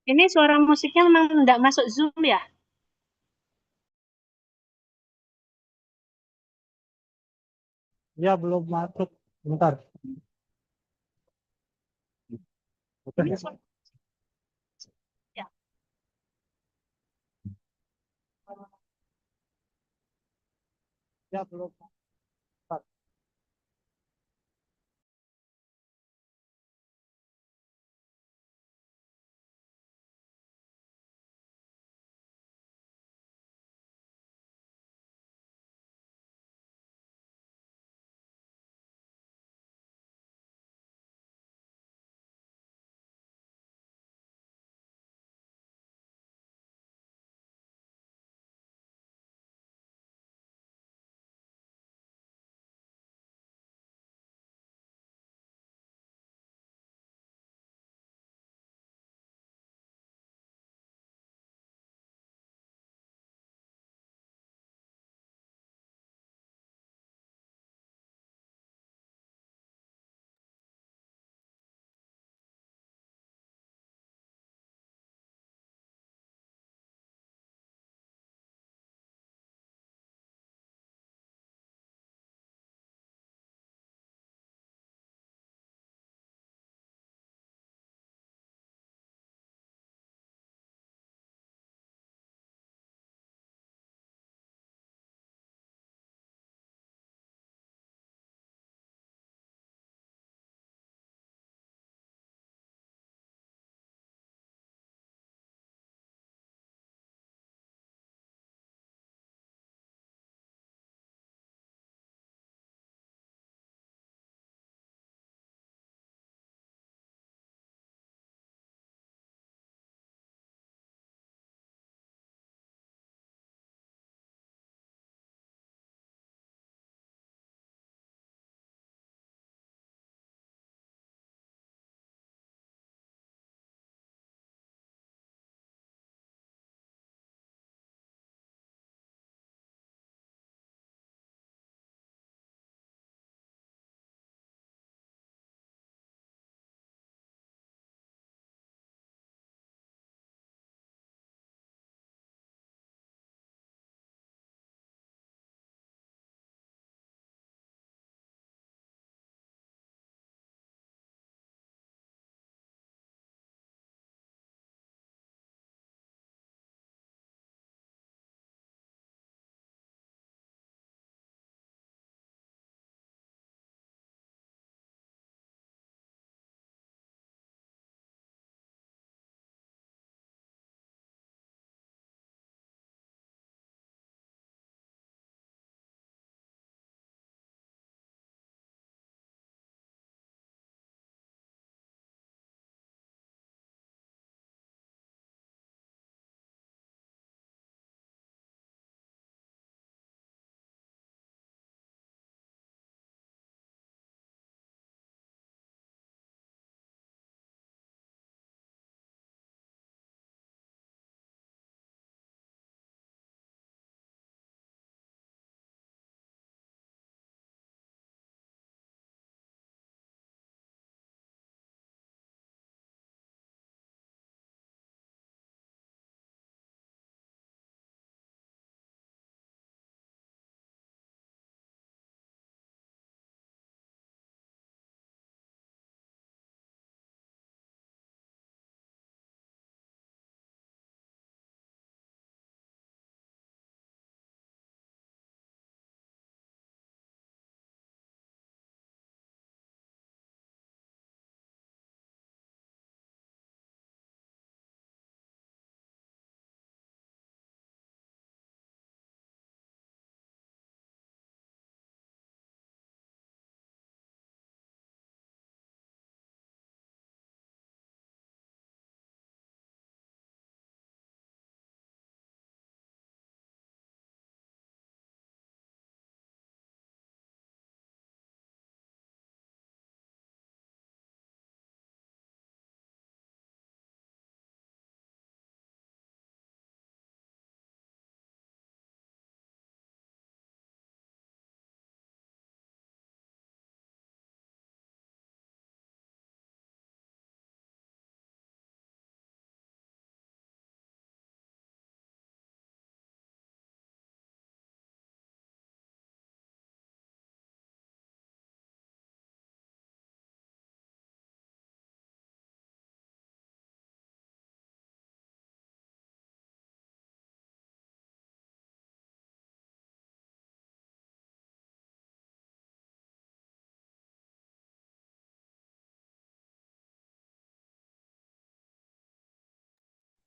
Ini suara musiknya memang tidak masuk Zoom ya? Ya, belum masuk. Bentar. Ini Oke. suara ya. Ya, belum. Bentar.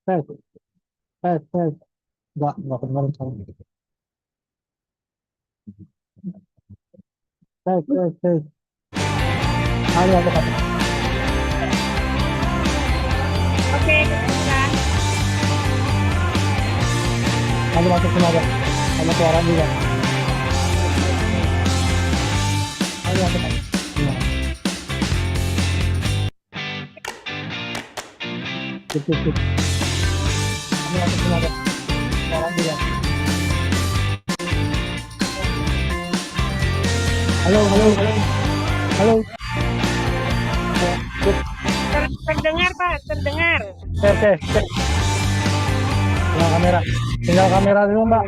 tes, tes. Enggak kedengeran soalnya. Tes. Halo, halo, halo. Oke, kedengeran. Halo, masuk semua, Bang. Sama suara juga. Halo, halo, halo. Iya, sip. Halo, masuk semua, Bang. Suara juga. Halo. Halo. Sip. Terdengar, Pak, terdengar. Tes. Tinggal kamera. Tinggal kamera dulu, Mbak.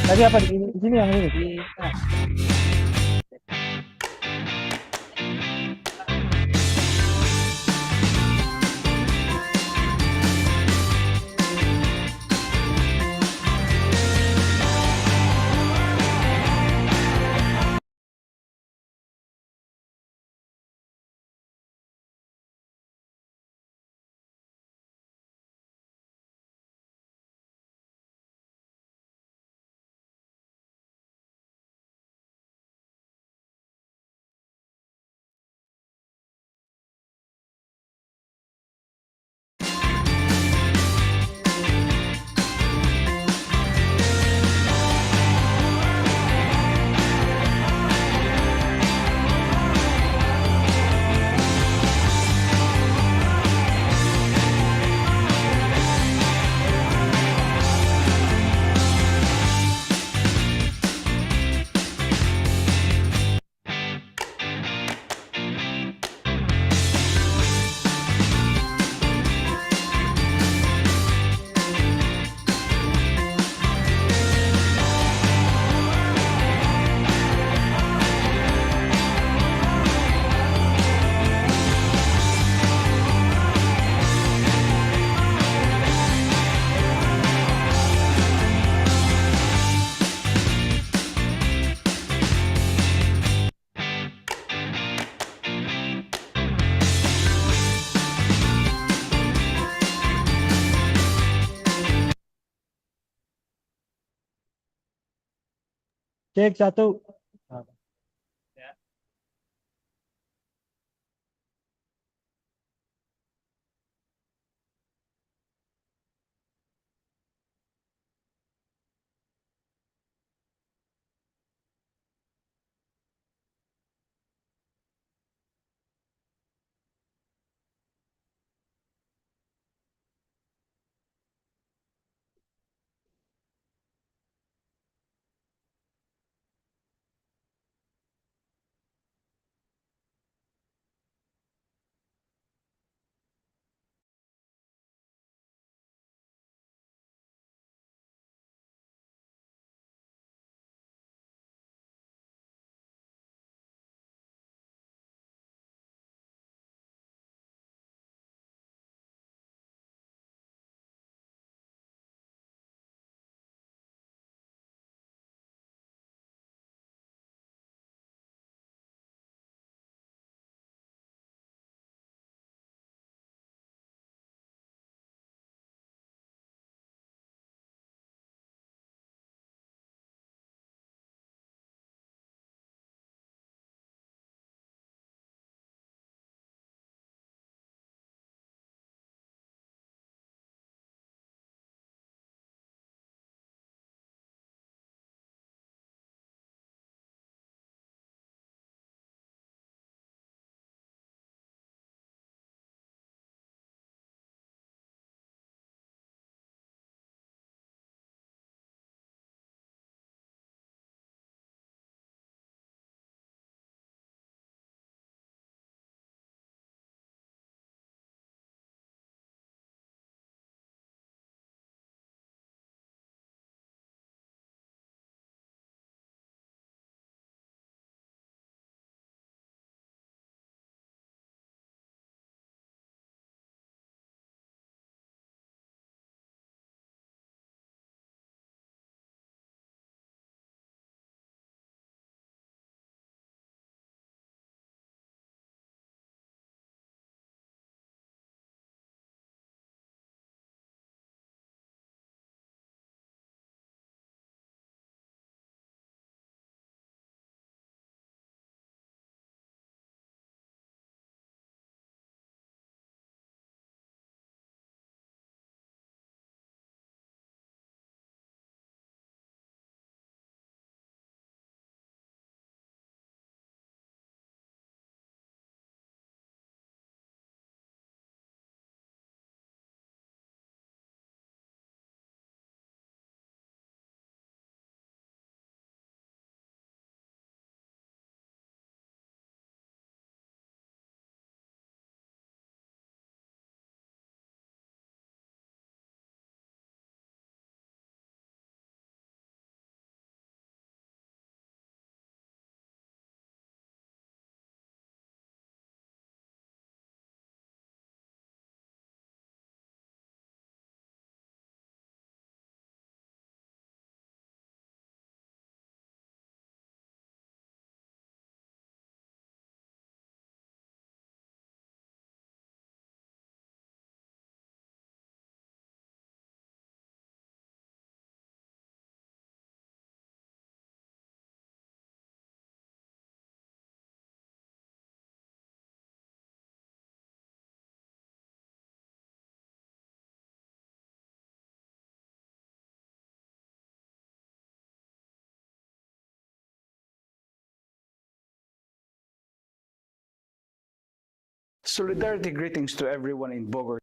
Tadi apa di sini yang ini? Cek satu. Solidarity greetings to everyone in Bogor.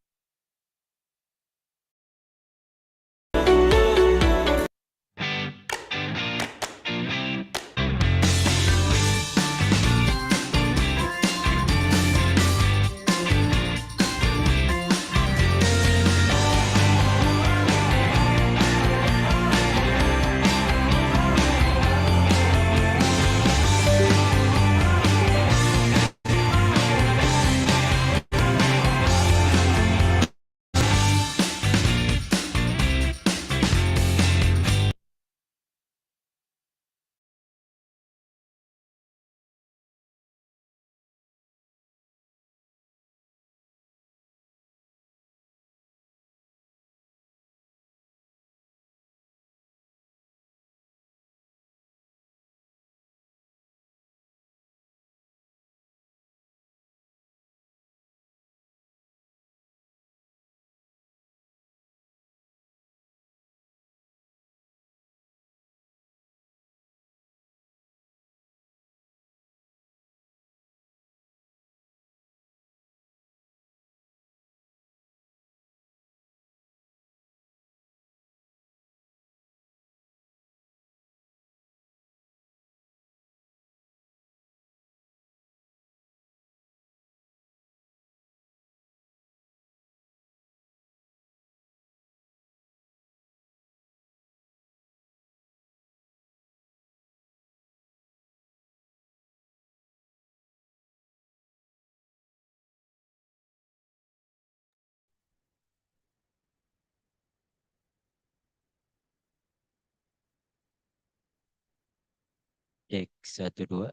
Cek satu dua.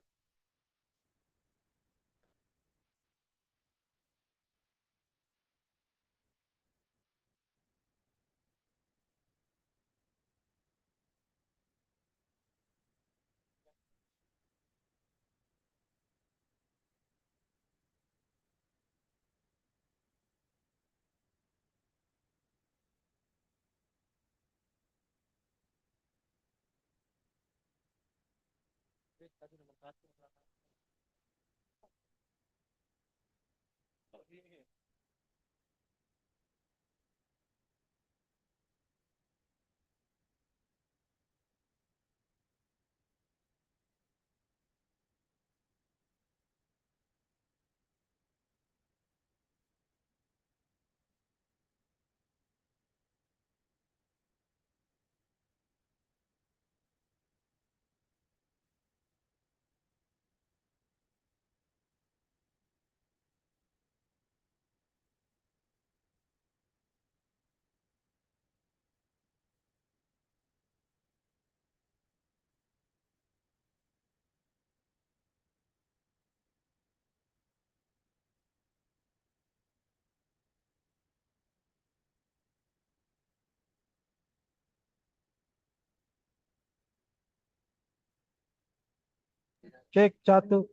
Cek satu.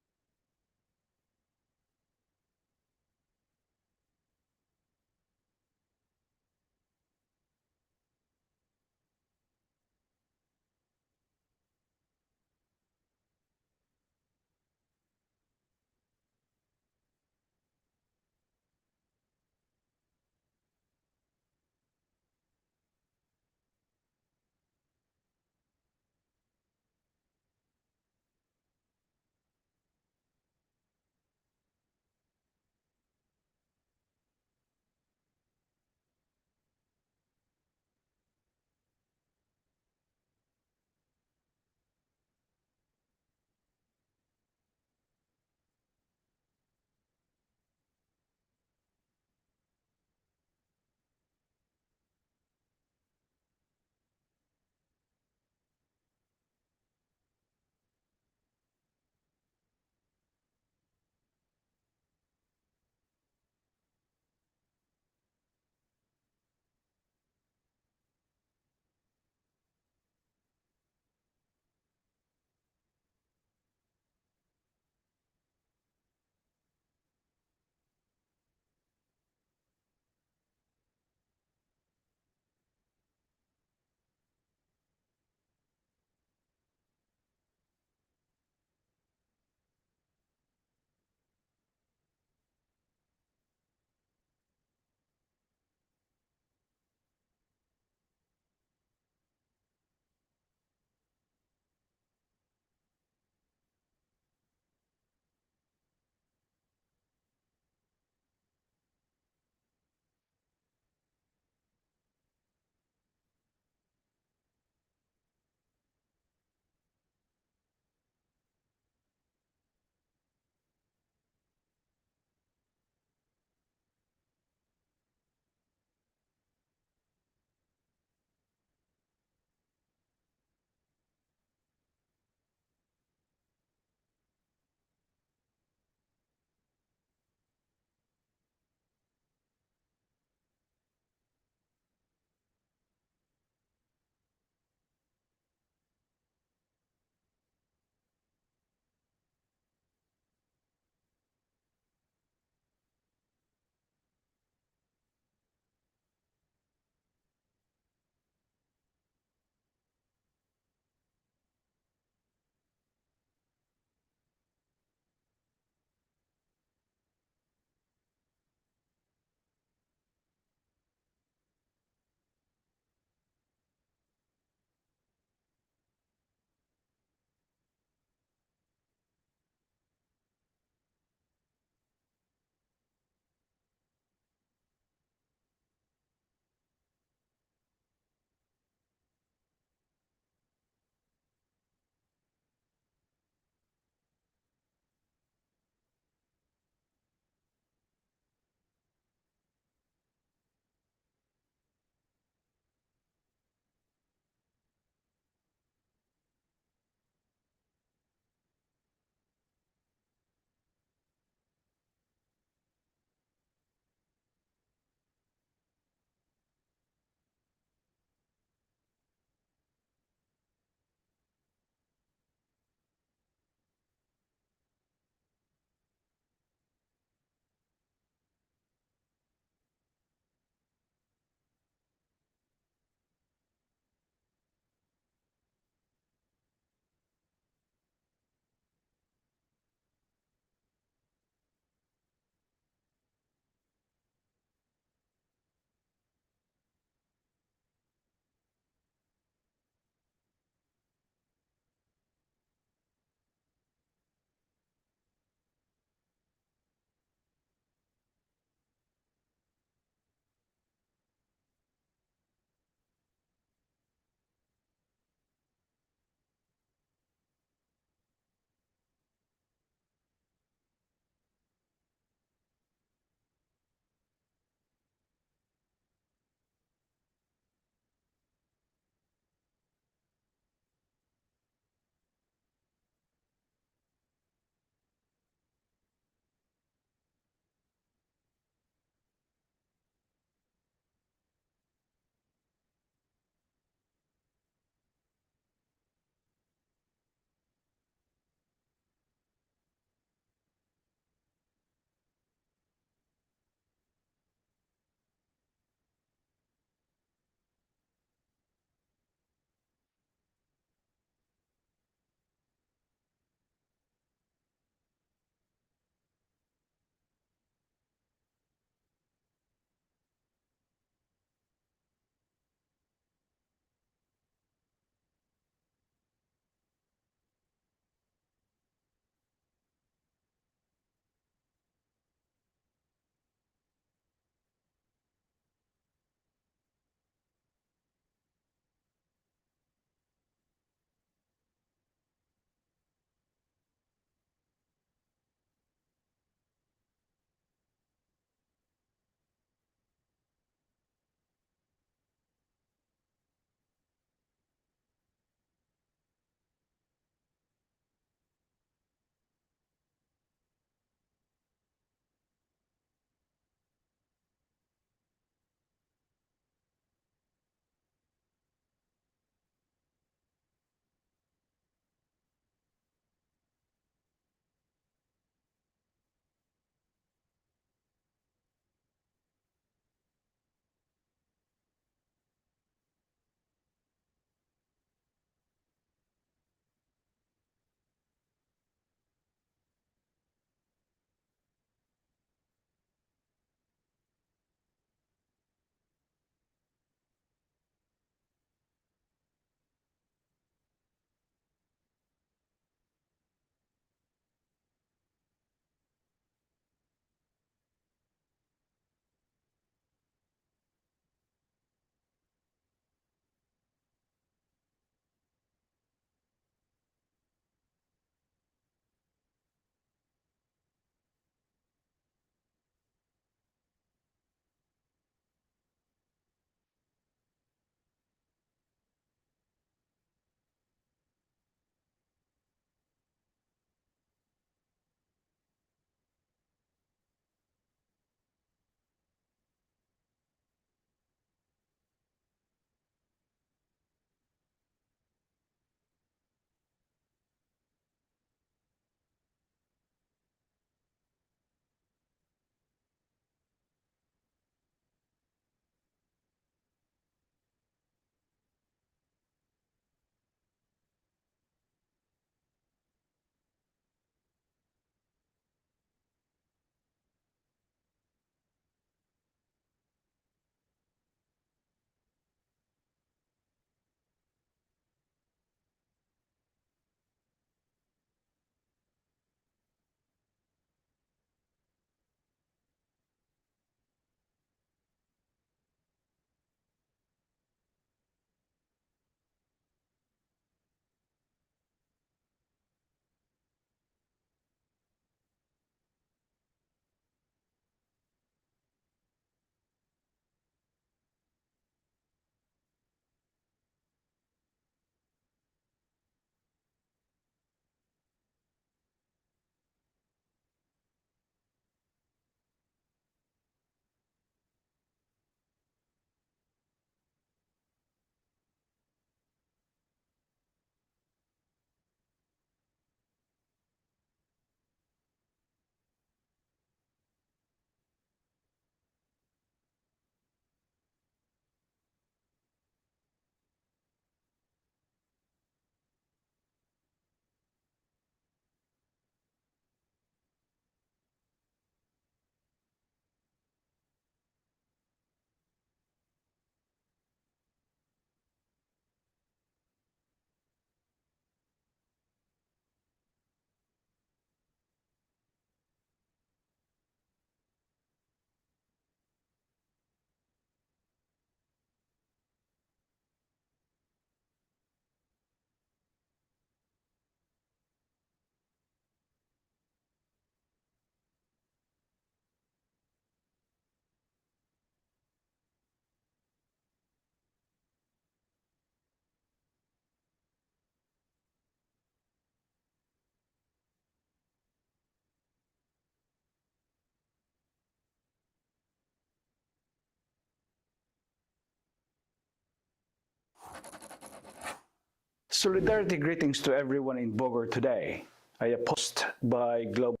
Solidarity greetings to everyone in Bogor today. A post by Global.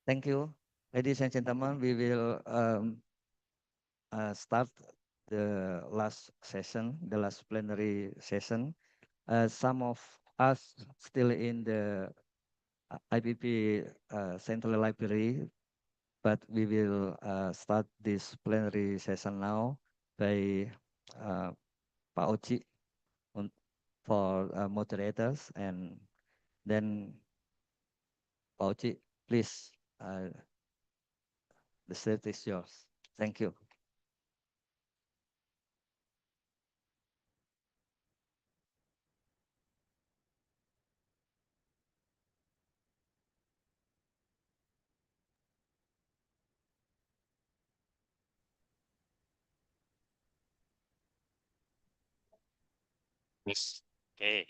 Thank you, ladies and gentlemen. We will start the last session, the last plenary session. Some of us still in the IPP Central Library, but we will start this plenary session now by Pak Oci for moderators, and then Pak Oci, please, the stage is yours. Thank you. Yes. Oke,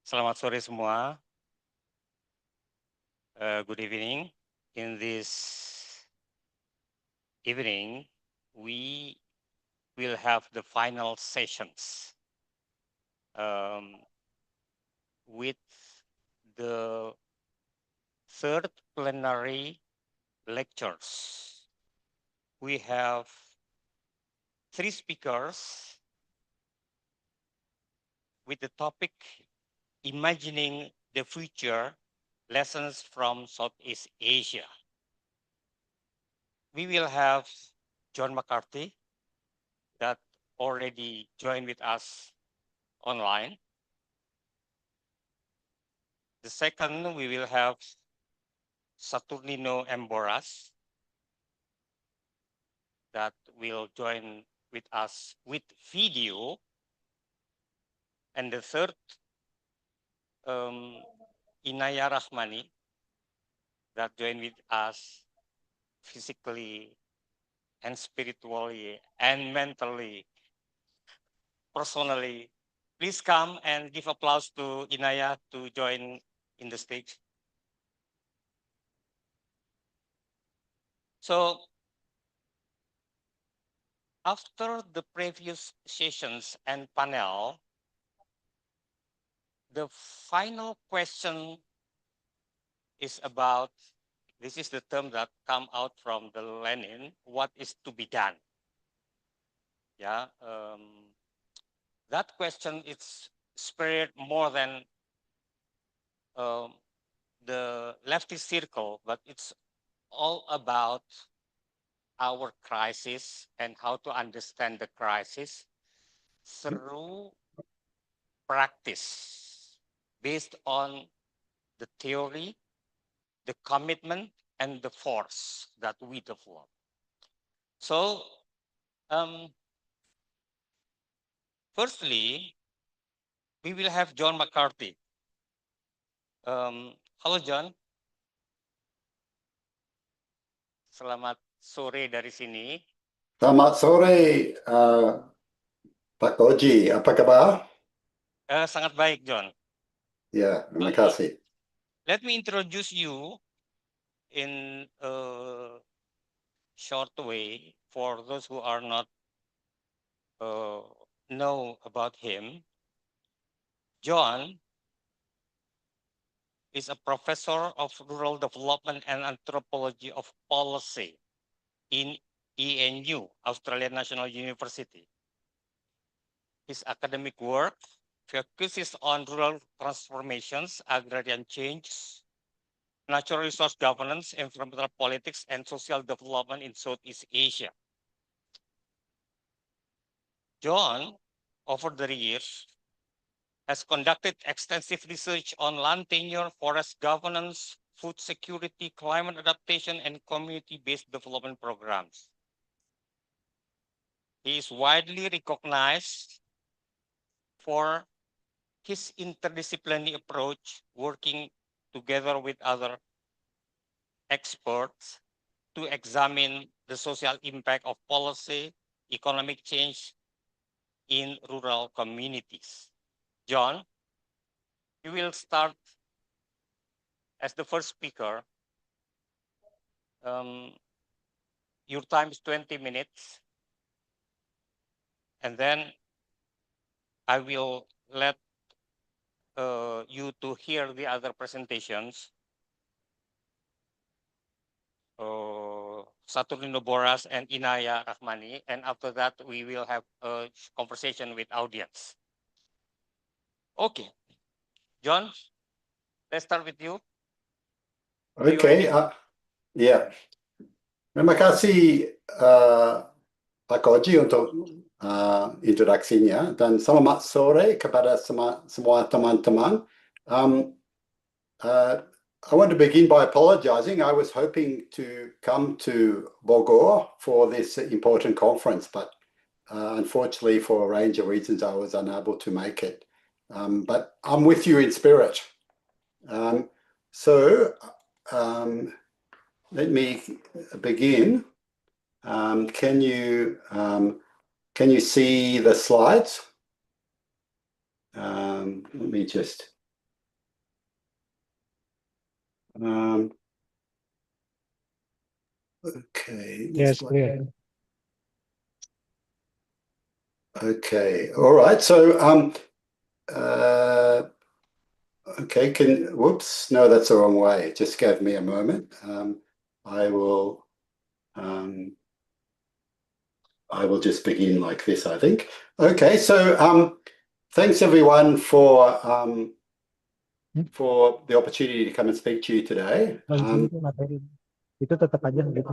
selamat sore semua. Good evening. In this evening, we will have the final sessions with the third plenary lectures. We have 3 speakers with the topic Imagining the Future, Lessons from Southeast Asia. We will have John McCarthy that already joined with us online. The second, we will have Saturnino Emboras that will join with us with video. And the third, Inaya Rahmani that joined with us physically and spiritually and mentally, personally. Please come and give applause to Inaya to join in the stage. So after the previous sessions and panel, the final question is about, this is the term that come out from the Lenin, what is to be done? Yeah, that question is spread more than the leftist circle, but it's all about our crisis and how to understand the crisis through practice based on the theory, the commitment, and the force that we develop. So, firstly, we will have John McCarthy. Halo John. Selamat sore dari sini. Selamat sore, Pak Koji. Apa kabar? Sangat baik, John. Ya, terima kasih. Let me introduce you in a short way for those who are not know about him. John is a professor of rural development and anthropology of policy in ENU, Australian National University. His academic work focuses on rural transformations, agrarian change, natural resource governance, environmental politics, and social development in Southeast Asia. John, over the years, has conducted extensive research on land tenure, forest governance, food security, climate adaptation, and community-based development programs. He is widely recognized for his interdisciplinary approach, working together with other experts to examine the social impact of policy, economic change in rural communities. John, you will start as the first speaker. Your time is 20 minutes. And then I will let you to hear the other presentations. Saturnino Boras and Inaya Rahmani. And after that, we will have a conversation with audience. Okay. John, let's start with you. Okay, ya. Terima kasih Pak Koji untuk introduksinya dan selamat sore kepada semua teman-teman. I want to begin by apologizing. I was hoping to come to Bogor for this important conference, but unfortunately for a range of reasons, I was unable to make it. But I'm with you in spirit. Let me begin. Can you see the slides? Let me just. Okay. Yes, clear. Okay. All right. So, okay. Whoops. No, that's the wrong way. Just give me a moment. I will just begin like this, I think. Okay. So, thanks everyone for the opportunity to come and speak to you today. Itu tetap aja gitu.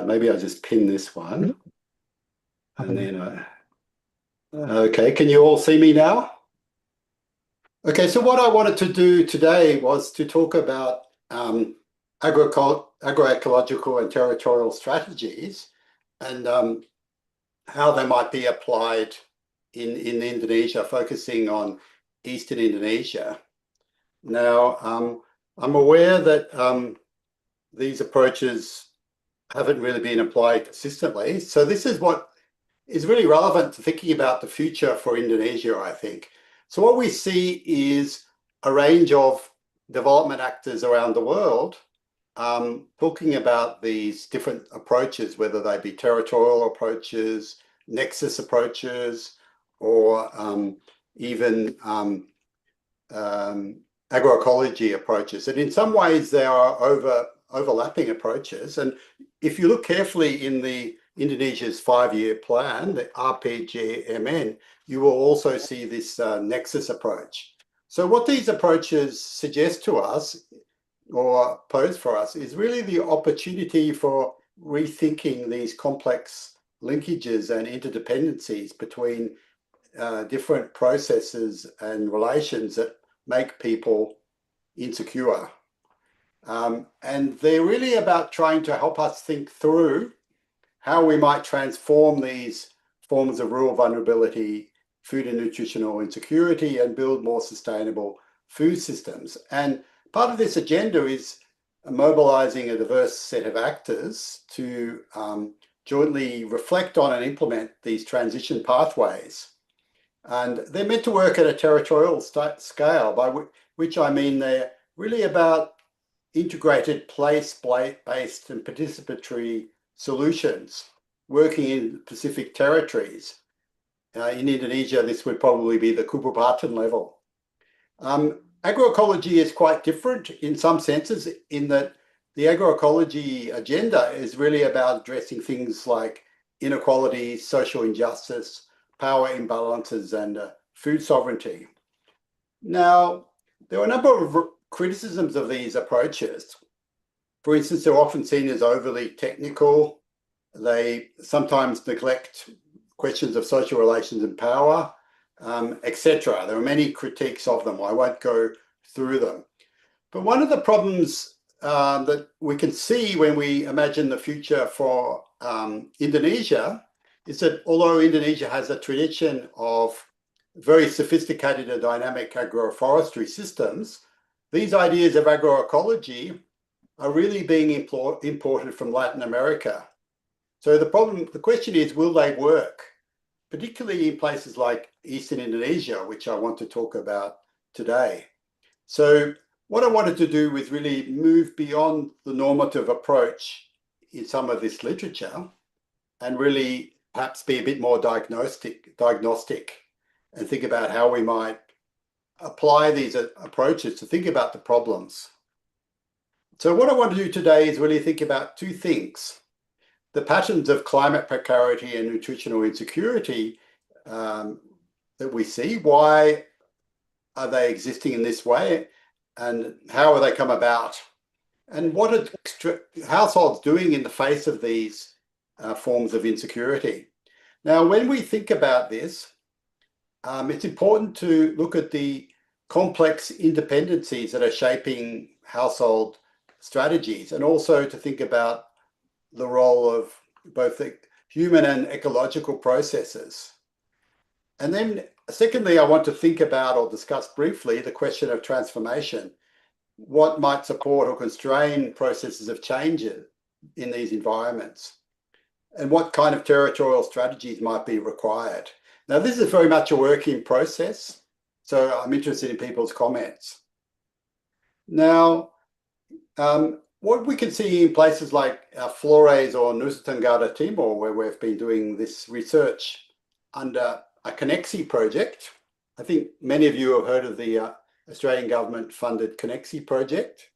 Maybe I'll just pin this one. And then, okay, can you all see me now? Okay, so what I wanted to do today was to talk about agroecological and territorial strategies and how they might be applied in Indonesia, focusing on Eastern Indonesia. Now, I'm aware that these approaches haven't really been applied consistently. So this is what is really relevant to thinking about the future for Indonesia, I think. So what we see is a range of development actors around the world talking about these different approaches, whether they be territorial approaches, nexus approaches, or even agroecology approaches. And in some ways, they are overlapping approaches. And if you look carefully in Indonesia's 5-year plan, the RPJMN, you will also see this nexus approach. So what these approaches suggest to us or pose for us is really the opportunity for rethinking these complex linkages and interdependencies between different processes and relations that make people insecure. And they're really about trying to help us think through how we might transform these forms of rural vulnerability, food and nutritional insecurity, and build more sustainable food systems. And part of this agenda is mobilizing a diverse set of actors to jointly reflect on and implement these transition pathways. And they're meant to work at a territorial scale, by which I mean they're really about integrated place-based and participatory solutions working in Pacific territories. In Indonesia, this would probably be the Kabupaten level. Agroecology is quite different in some senses, in that the agroecology agenda is really about addressing things like inequality, social injustice, power imbalances, and food sovereignty. Now, there are a number of criticisms of these approaches. For instance, they're often seen as overly technical. They sometimes neglect questions of social relations and power, etc. There are many critiques of them. I won't go through them. But one of the problems that we can see when we imagine the future for Indonesia is that although Indonesia has a tradition of very sophisticated and dynamic agroforestry systems, these ideas of agroecology are really being imported from Latin America. So the question is, will they work? Particularly in places like Eastern Indonesia, which I want to talk about today. So what I wanted to do was really move beyond the normative approach in some of this literature and really perhaps be a bit more diagnostic and think about how we might apply these approaches to think about the problems. So what I want to do today is really think about two things: the patterns of climate precarity and nutritional insecurity that we see. Why are they existing in this way, and how have they come about? And what are households doing in the face of these forms of insecurity? Now, when we think about this, it's important to look at the complex interdependencies that are shaping household strategies, and also to think about the role of both the human and ecological processes. And then secondly, I want to think about or discuss briefly the question of transformation. What might support or constrain processes of change in these environments? And what kind of territorial strategies might be required? Now, this is very much a work in process, so I'm interested in people's comments. Now, what we can see in places like Flores or Nusa Tenggara Timor, where we've been doing this research under a Connexi project. I think many of you have heard of the Australian government-funded Connexi project.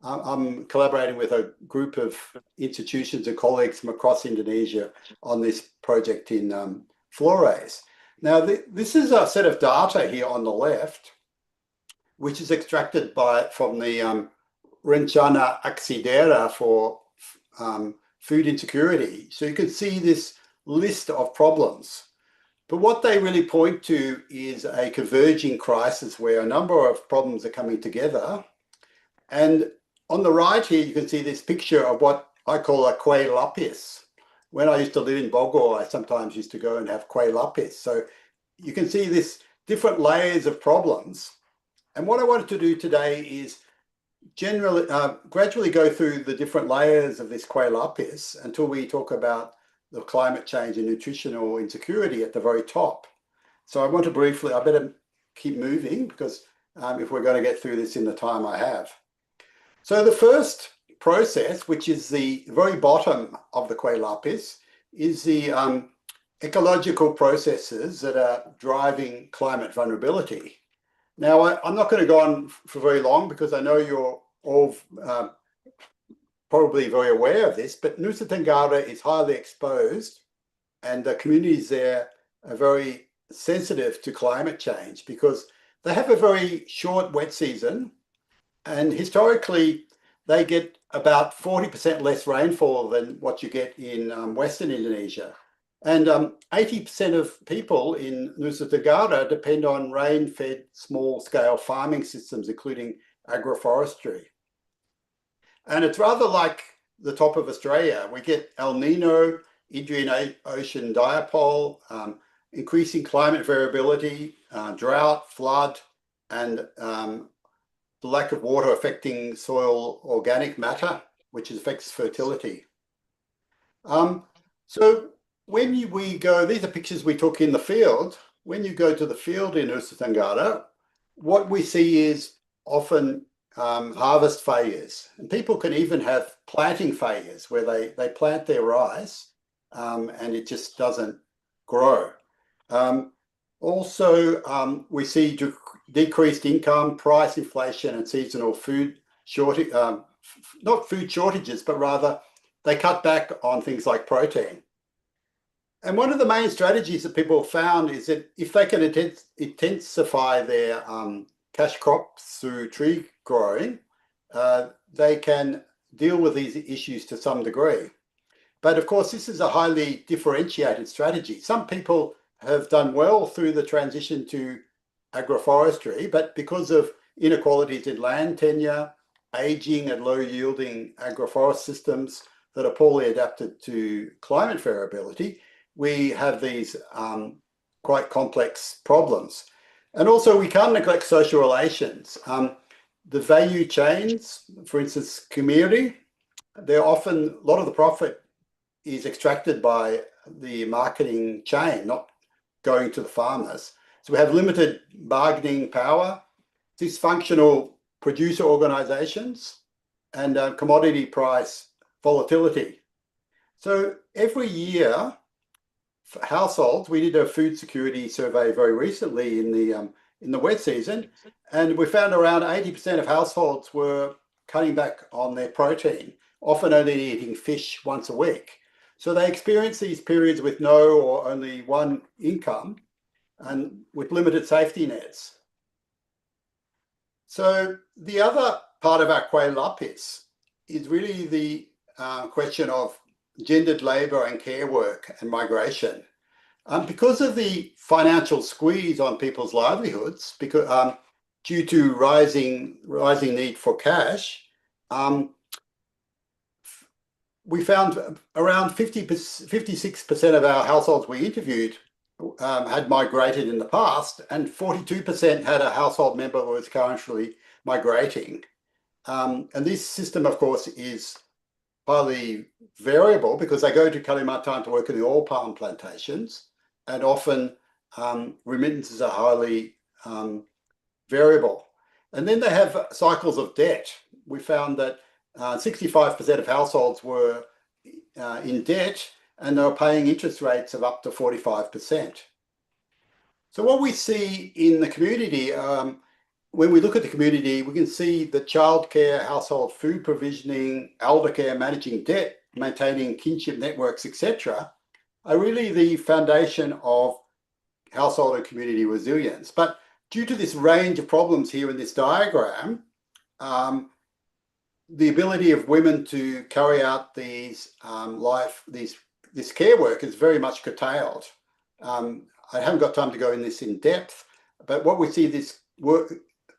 I'm collaborating with a group of institutions and colleagues from across Indonesia on this project in Flores. Now, this is a set of data here on the left, which is extracted from the Rencana Aksi Daerah for food insecurity. So you can see this list of problems. But what they really point to is a converging crisis where a number of problems are coming together. And on the right here, you can see this picture of what I call a kue lapis. When I used to live in Bogor, I sometimes used to go and have kue lapis. So you can see this different layers of problems. And what I wanted to do today is gradually go through the different layers of this kue lapis until we talk about the climate change and nutritional insecurity at the very top. So I want to briefly, I better keep moving because if we're going to get through this in the time I have. So the first process, which is the very bottom of the kue lapis, is the ecological processes that are driving climate vulnerability. Now, I'm not going to go on for very long because I know you're all probably very aware of this, but Nusa Tenggara is highly exposed and the communities there are very sensitive to climate change because they have a very short wet season, and historically they get about 40% less rainfall than what you get in Western Indonesia. And 80% of people in Nusa Tenggara depend on rain-fed small-scale farming systems, including agroforestry. And it's rather like the top of Australia. We get El Nino, Indian Ocean dipole, increasing climate variability, drought, flood, and the lack of water affecting soil organic matter, which affects fertility. So when we go, these are pictures we took in the field. When you go to the field in Nusa Tenggara, what we see is often harvest failures. And people can even have planting failures where they plant their rice and it just doesn't grow. Also, we see decreased income, price inflation, and seasonal food shortage, not food shortages, but rather they cut back on things like protein. And one of the main strategies that people have found is that if they can intensify their cash crops through tree growing, they can deal with these issues to some degree. But of course, this is a highly differentiated strategy. Some people have done well through the transition to agroforestry, but because of inequalities in land tenure, aging and low yielding agroforest systems that are poorly adapted to climate variability, we have these quite complex problems. And also we can't neglect social relations. The value chains, for instance, community, they're often, a lot of the profit is extracted by the marketing chain, not going to the farmers. So we have limited bargaining power, dysfunctional producer organizations, and commodity price volatility. So every year, for households, we did a food security survey very recently in the wet season, and we found around 80% of households were cutting back on their protein, often only eating fish once a week. So they experience these periods with no or only one income and with limited safety nets. So the other part of our Kuala Lapis is really the question of gendered labour and care work and migration. Because of the financial squeeze on people's livelihoods, because due to rising need for cash, we found around 56% of our households we interviewed had migrated in the past, and 42% had a household member who was currently migrating. And this system, of course, is highly variable because they go to Kalimantan to work in the oil palm plantations, and often remittances are highly variable. And then they have cycles of debt. We found that 65% of households were in debt, and they were paying interest rates of up to 45%. So what we see in the community, when we look at the community, we can see that childcare, household food provisioning, elder care, managing debt, maintaining kinship networks, etc., are really the foundation of household and community resilience. But due to this range of problems here in this diagram, the ability of women to carry out these this care work is very much curtailed. I haven't got time to go in this in depth, but what we see this work,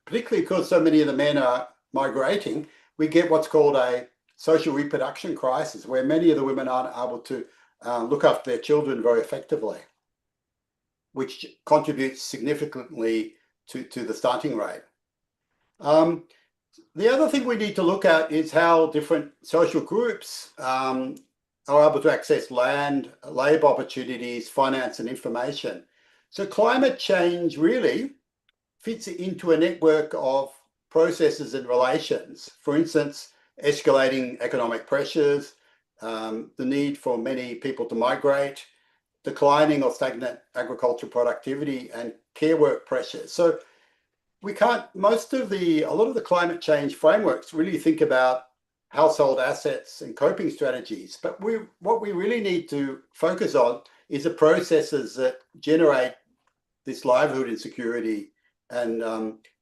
particularly because so many of the men are migrating, we get what's called a social reproduction crisis, where many of the women aren't able to look after their children very effectively, which contributes significantly to the stunting rate. The other thing we need to look at is how different social groups are able to access land, labour opportunities, finance and information. So climate change really fits into a network of processes and relations. For instance, escalating economic pressures, the need for many people to migrate, declining or stagnant agricultural productivity, and care work pressures. So we can't, a lot of the climate change frameworks really think about household assets and coping strategies, but what we really need to focus on is the processes that generate this livelihood insecurity and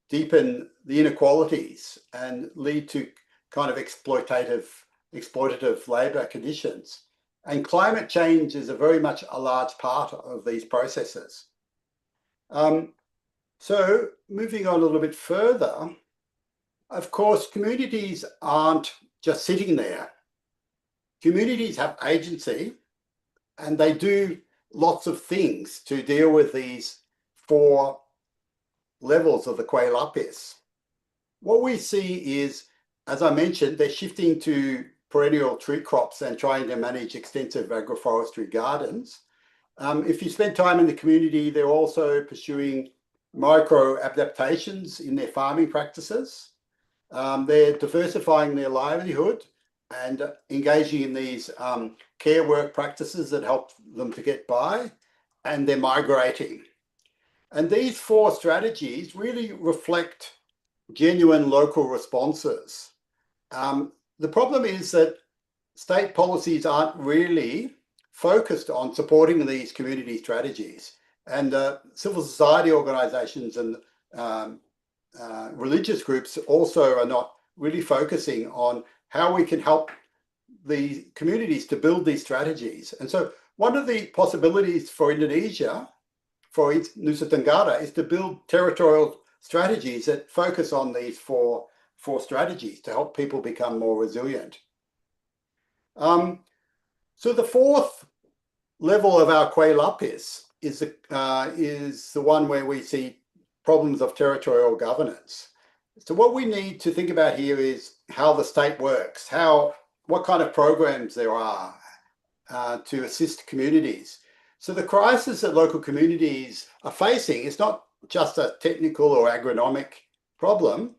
deepen the inequalities and lead to kind of exploitative labour conditions. And climate change is very much a large part of these processes. So moving on a little bit further, of course, communities aren't just sitting there. Communities have agency, and they do lots of things to deal with these 4 levels of the Quay Lapis. What we see is, as I mentioned, they're shifting to perennial tree crops and trying to manage extensive agroforestry gardens. If you spend time in the community, they're also pursuing micro adaptations in their farming practices. They're diversifying their livelihood and engaging in these care work practices that help them to get by, and they're migrating. And these 4 strategies really reflect genuine local responses. The problem is that state policies aren't really focused on supporting these community strategies, and civil society organisations and religious groups also are not really focusing on how we can help the communities to build these strategies. And so one of the possibilities for Indonesia, for Nusa Tenggara, is to build territorial strategies that focus on these four strategies to help people become more resilient. So the 4th level of our Quay Lapis is the one where we see problems of territorial governance. So what we need to think about here is how the state works, what kind of programs there are to assist communities. So the crisis that local communities are facing is not just a technical or agronomic problem,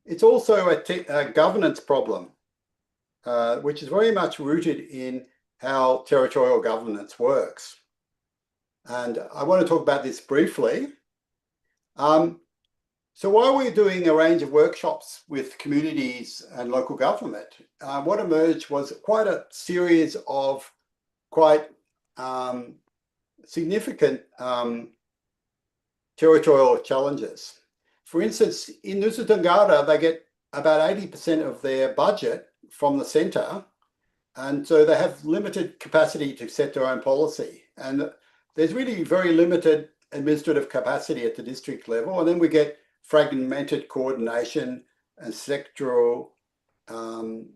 it's also a governance problem, which is very much rooted in how territorial governance works. And I want to talk about this briefly. So while we're doing a range of workshops with communities and local government, what emerged was quite a series of quite significant territorial challenges. For instance, in Nusa Tenggara, they get about 80% of their budget from the centre, and so they have limited capacity to set their own policy. And there's really very limited administrative capacity at the district level, and then we get fragmented coordination and sectoral and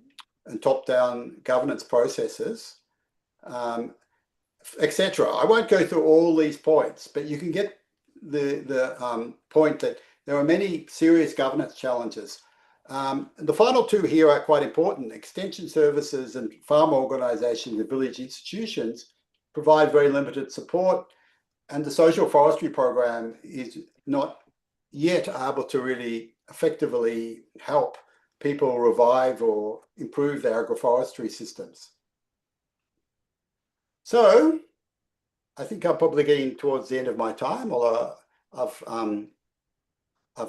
top-down governance processes, etc. I won't go through all these points, but you can get the point that there are many serious governance challenges. The final 2 here are quite important. Extension services and farm organisations and village institutions provide very limited support, and the social forestry program is not yet able to really effectively help people revive or improve their agroforestry systems. So I think I'm probably getting towards the end of my time, although I've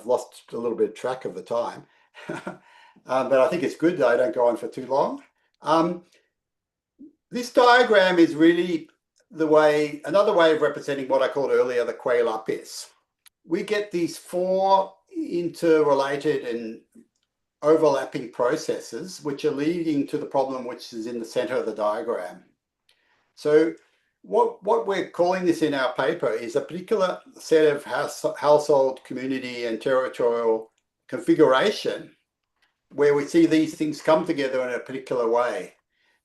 lost a little bit of track of the time. But I think it's good that I don't go on for too long. This diagram is really another way of representing what I called earlier the Quay Lapis. We get these 4 interrelated and overlapping processes which are leading to the problem which is in the center of the diagram. So what we're calling this in our paper is a particular set of household, community and territorial configuration where we see these things come together in a particular way.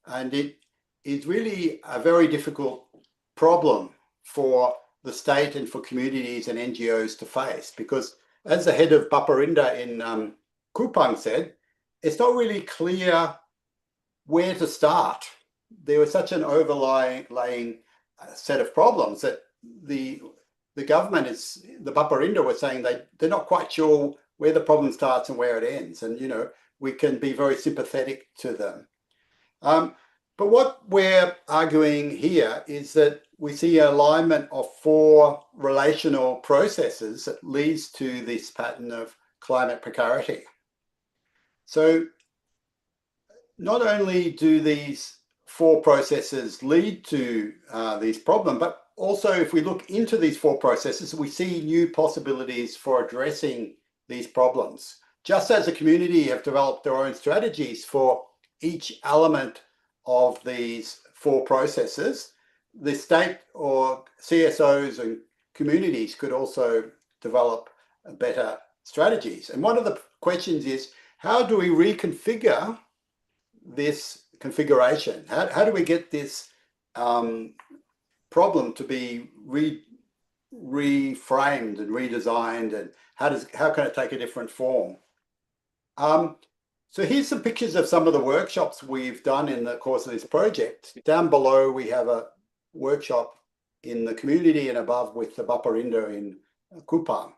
And it is really a very difficult problem for the state and for communities and NGOs to face, because as the head of Baperinda in Kupang said, it's not really clear where to start. There was such an overlaying set of problems that the government the Baperinda was saying they're not quite sure where the problem starts and where it ends. And, we can be very sympathetic to them. But what we're arguing here is that we see an alignment of 4 relational processes that leads to this pattern of climate precarity. So not only do these 4 processes lead to these problems, but also if we look into these 4 processes, we see new possibilities for addressing these problems. just as a community have developed their own strategies for each element of these 4 processes, the state or CSOs and communities could also develop better strategies. And one of the questions is, how do we reconfigure this configuration? How do we get this problem to be reframed and redesigned, and how can it take a different form? So here's some pictures of some of the workshops we've done in the course of this project. Down below, we have a workshop in the community, and above with the Baparindo in Kupang.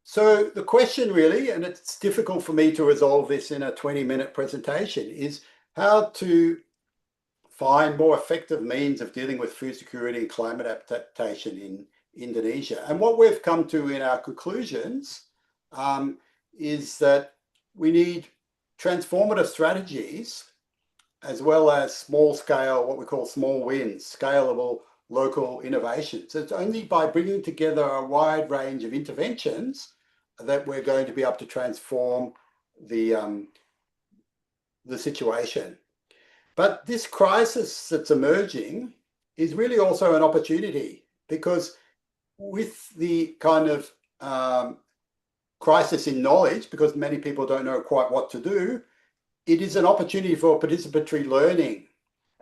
So the question really, and it's difficult for me to resolve this in a 20-minute presentation, is how to find more effective means of dealing with food security and climate adaptation in Indonesia. And what we've come to in our conclusions is that we need transformative strategies, as well as small scale, what we call small wins, scalable local innovations. It's only by bringing together a wide range of interventions that we're going to be able to transform the situation. But this crisis that's emerging is really also an opportunity, because with the kind of crisis in knowledge, because many people don't know quite what to do, it is an opportunity for participatory learning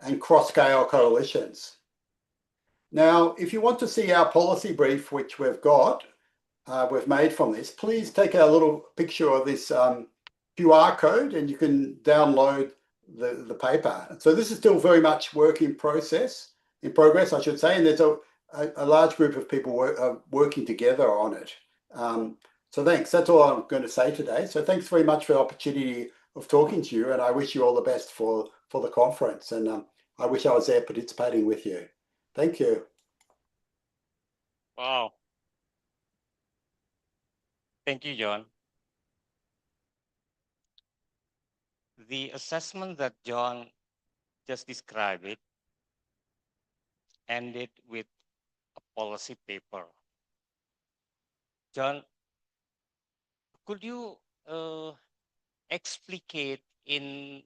and cross-scale coalitions. Now, if you want to see our policy brief, which we've got, we've made from this, please take a little picture of this QR code and you can download the paper. So this is still very much work in progress, I should say, and there's a large group of people working together on it. So thanks, that's all I'm going to say today. So thanks very much for the opportunity of talking to you, and I wish you all the best for the conference, and I wish I was there participating with you. Thank you. Wow. Thank you, John. The assessment that John just described it ended with a policy paper. John, could you explicate in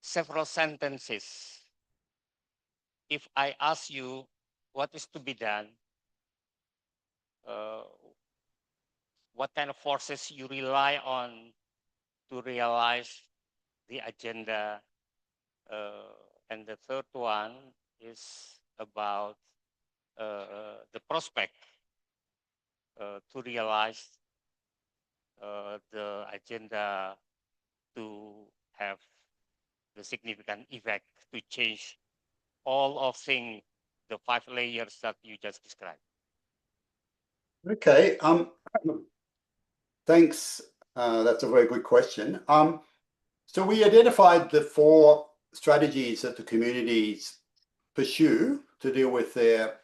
several sentences, if I ask you what is to be done, what kind of forces you rely on to realize the agenda, and the third one is about the prospect to realize the agenda to have the significant effect to change all of things, the 5 layers that you just described. Okay, thanks. That's a very good question. So we identified the 4 strategies that the communities pursue to deal with their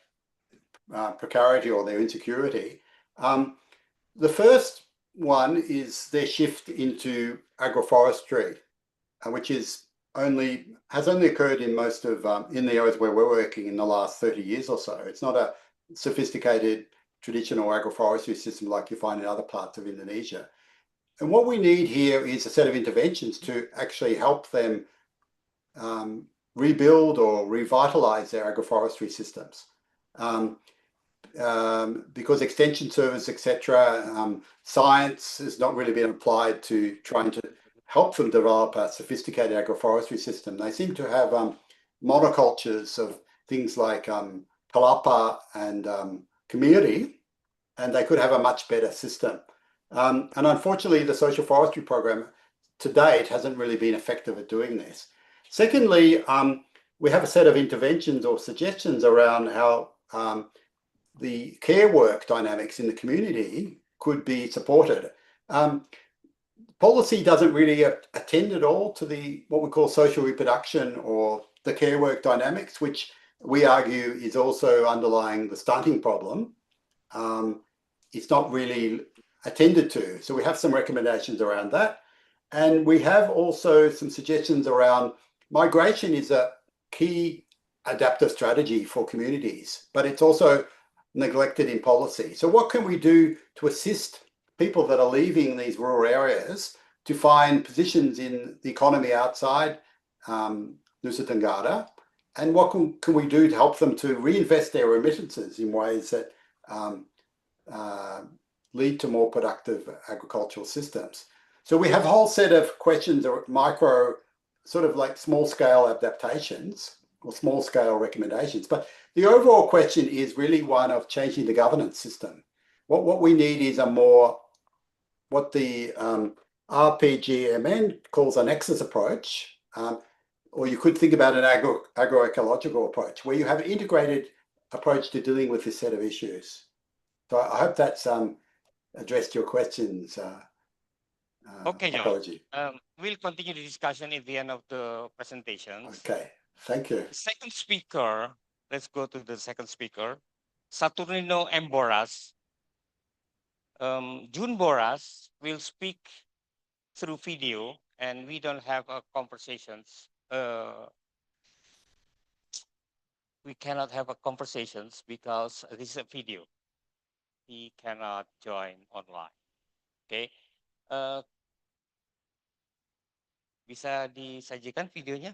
precarity or their insecurity. The first one is their shift into agroforestry, which has only occurred in most of in the areas where we're working in the last 30 years or so. It's not a sophisticated traditional agroforestry system like you find in other parts of Indonesia. And what we need here is a set of interventions to actually help them rebuild or revitalize their agroforestry systems. Because extension service, etc., science has not really been applied to trying to help them develop a sophisticated agroforestry system. They seem to have monocultures of things like palapa and kemiri, and they could have a much better system. And unfortunately, the social forestry program to date hasn't really been effective at doing this. Secondly, we have a set of interventions or suggestions around how the care work dynamics in the community could be supported. Policy doesn't really attend at all to what we call social reproduction or the care work dynamics, which we argue is also underlying the stunting problem. It's not really attended to. So we have some recommendations around that. And we have also some suggestions around migration is a key adaptive strategy for communities, but it's also neglected in policy. So what can we do to assist people that are leaving these rural areas to find positions in the economy outside Nusa Tenggara, and what can we do to help them to reinvest their remittances in ways that lead to more productive agricultural systems. So we have a whole set of questions or micro, sort of like small scale adaptations or small scale recommendations. But the overall question is really one of changing the governance system. What we need is a more, what the RPGMN calls a nexus approach, or you could think about an agroecological approach, where you have an integrated approach to dealing with this set of issues. So I hope that's addressed your questions. Okay, John. Apology. We'll continue the discussion at the end of the presentations. Okay, thank you. The second speaker, let's go to the second speaker, Saturnino M. Boras. June Boras will speak through video, and we don't have conversations. We cannot have conversations because this is a video. He cannot join online. Okay. Bisa disajikan videonya?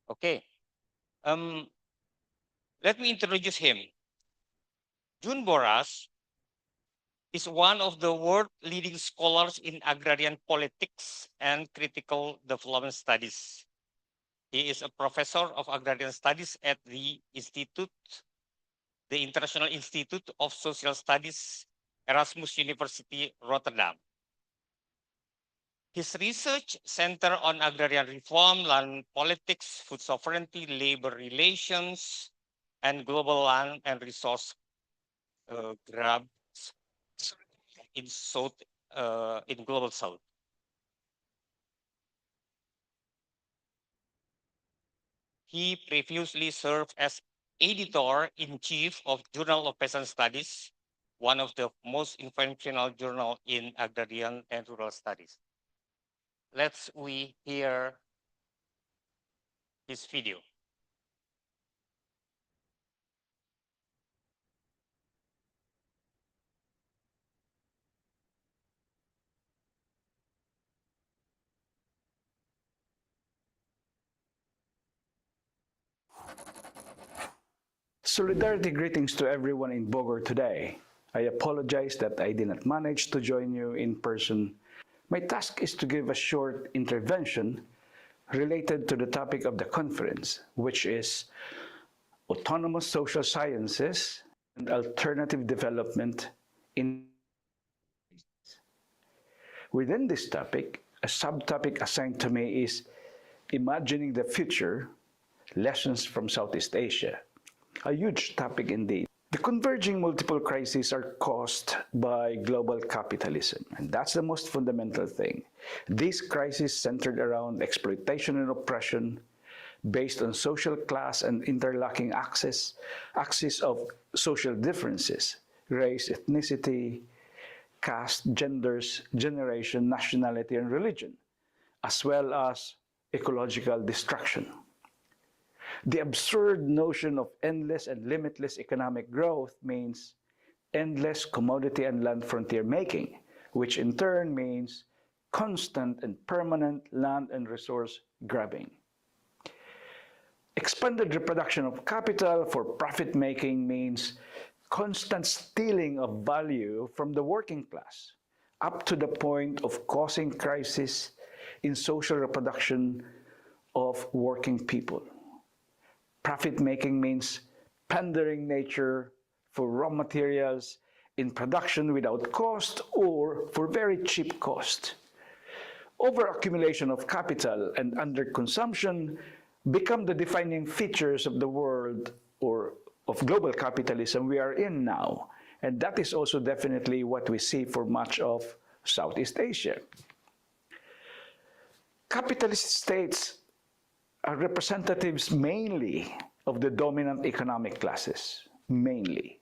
Okay. Let me introduce him. June Boras is one of the world leading scholars in agrarian politics and critical development studies. He is a professor of agrarian studies at the International Institute of Social Studies, Erasmus University, Rotterdam. His research centers on agrarian reform, land politics, food sovereignty, labor relations, and global land and resource grabs in global south. He previously served as editor-in-chief of Journal of Peasant Studies, one of the most influential journals in agrarian and rural studies. Let's hear his video. Solidarity greetings to everyone in Bogor today. I apologize that I did not manage to join you in person. My task is to give a short intervention related to the topic of the conference, which is autonomous social sciences and alternative development in. Within this topic, a subtopic assigned to me is imagining the future, lessons from Southeast Asia. A huge topic indeed. The converging multiple crises are caused by global capitalism, and that's the most fundamental thing. These crises centered around exploitation and oppression based on social class and interlocking axis of social differences, race, ethnicity, caste, genders, generation, nationality, and religion, as well as ecological destruction. The absurd notion of endless and limitless economic growth means endless commodity and land frontier making, which in turn means constant and permanent land and resource grabbing. Expanded reproduction of capital for profit making means constant stealing of value from the working class, up to the point of causing crisis in social reproduction of working people. Profit making means plundering nature for raw materials in production without cost or for very cheap cost. Overaccumulation of capital and underconsumption become the defining features of the world or of global capitalism we are in now. And that is also definitely what we see for much of Southeast Asia. Capitalist states are representatives mainly of the dominant economic classes, mainly.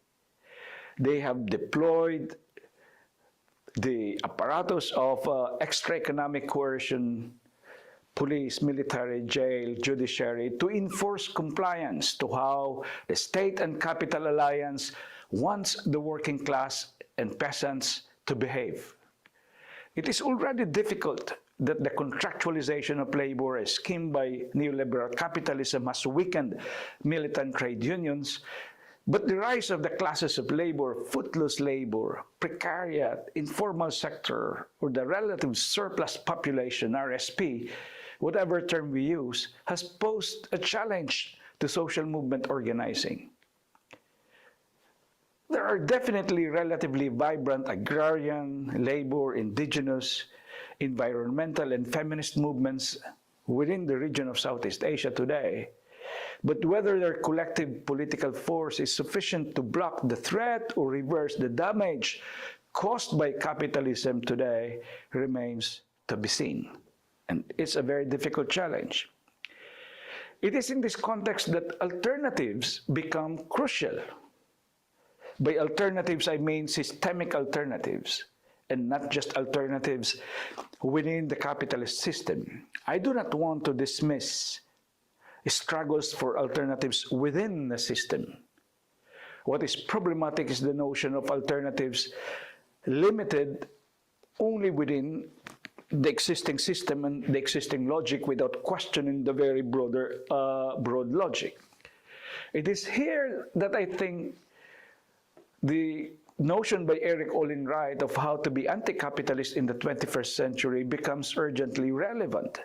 They have deployed the apparatus of extra economic coercion, police, military, jail, judiciary, to enforce compliance to how the state and capital alliance wants the working class and peasants to behave. It is already difficult that the contractualization of labor, a scheme by neoliberal capitalism, has weakened militant trade unions, but the rise of the classes of labor, footloose labor, precariat, informal sector, or the relative surplus population, RSP, whatever term we use, has posed a challenge to social movement organizing. There are definitely relatively vibrant agrarian, labor, indigenous, environmental, and feminist movements within the region of Southeast Asia today. But whether their collective political force is sufficient to block the threat or reverse the damage caused by capitalism today remains to be seen. And it's a very difficult challenge. It is in this context that alternatives become crucial. By alternatives, I mean systemic alternatives, and not just alternatives within the capitalist system. I do not want to dismiss struggles for alternatives within the system. What is problematic is the notion of alternatives limited only within the existing system and the existing logic without questioning the very broad logic. It is here that I think the notion by Eric Olin Wright of how to be anti-capitalist in the 21st century becomes urgently relevant.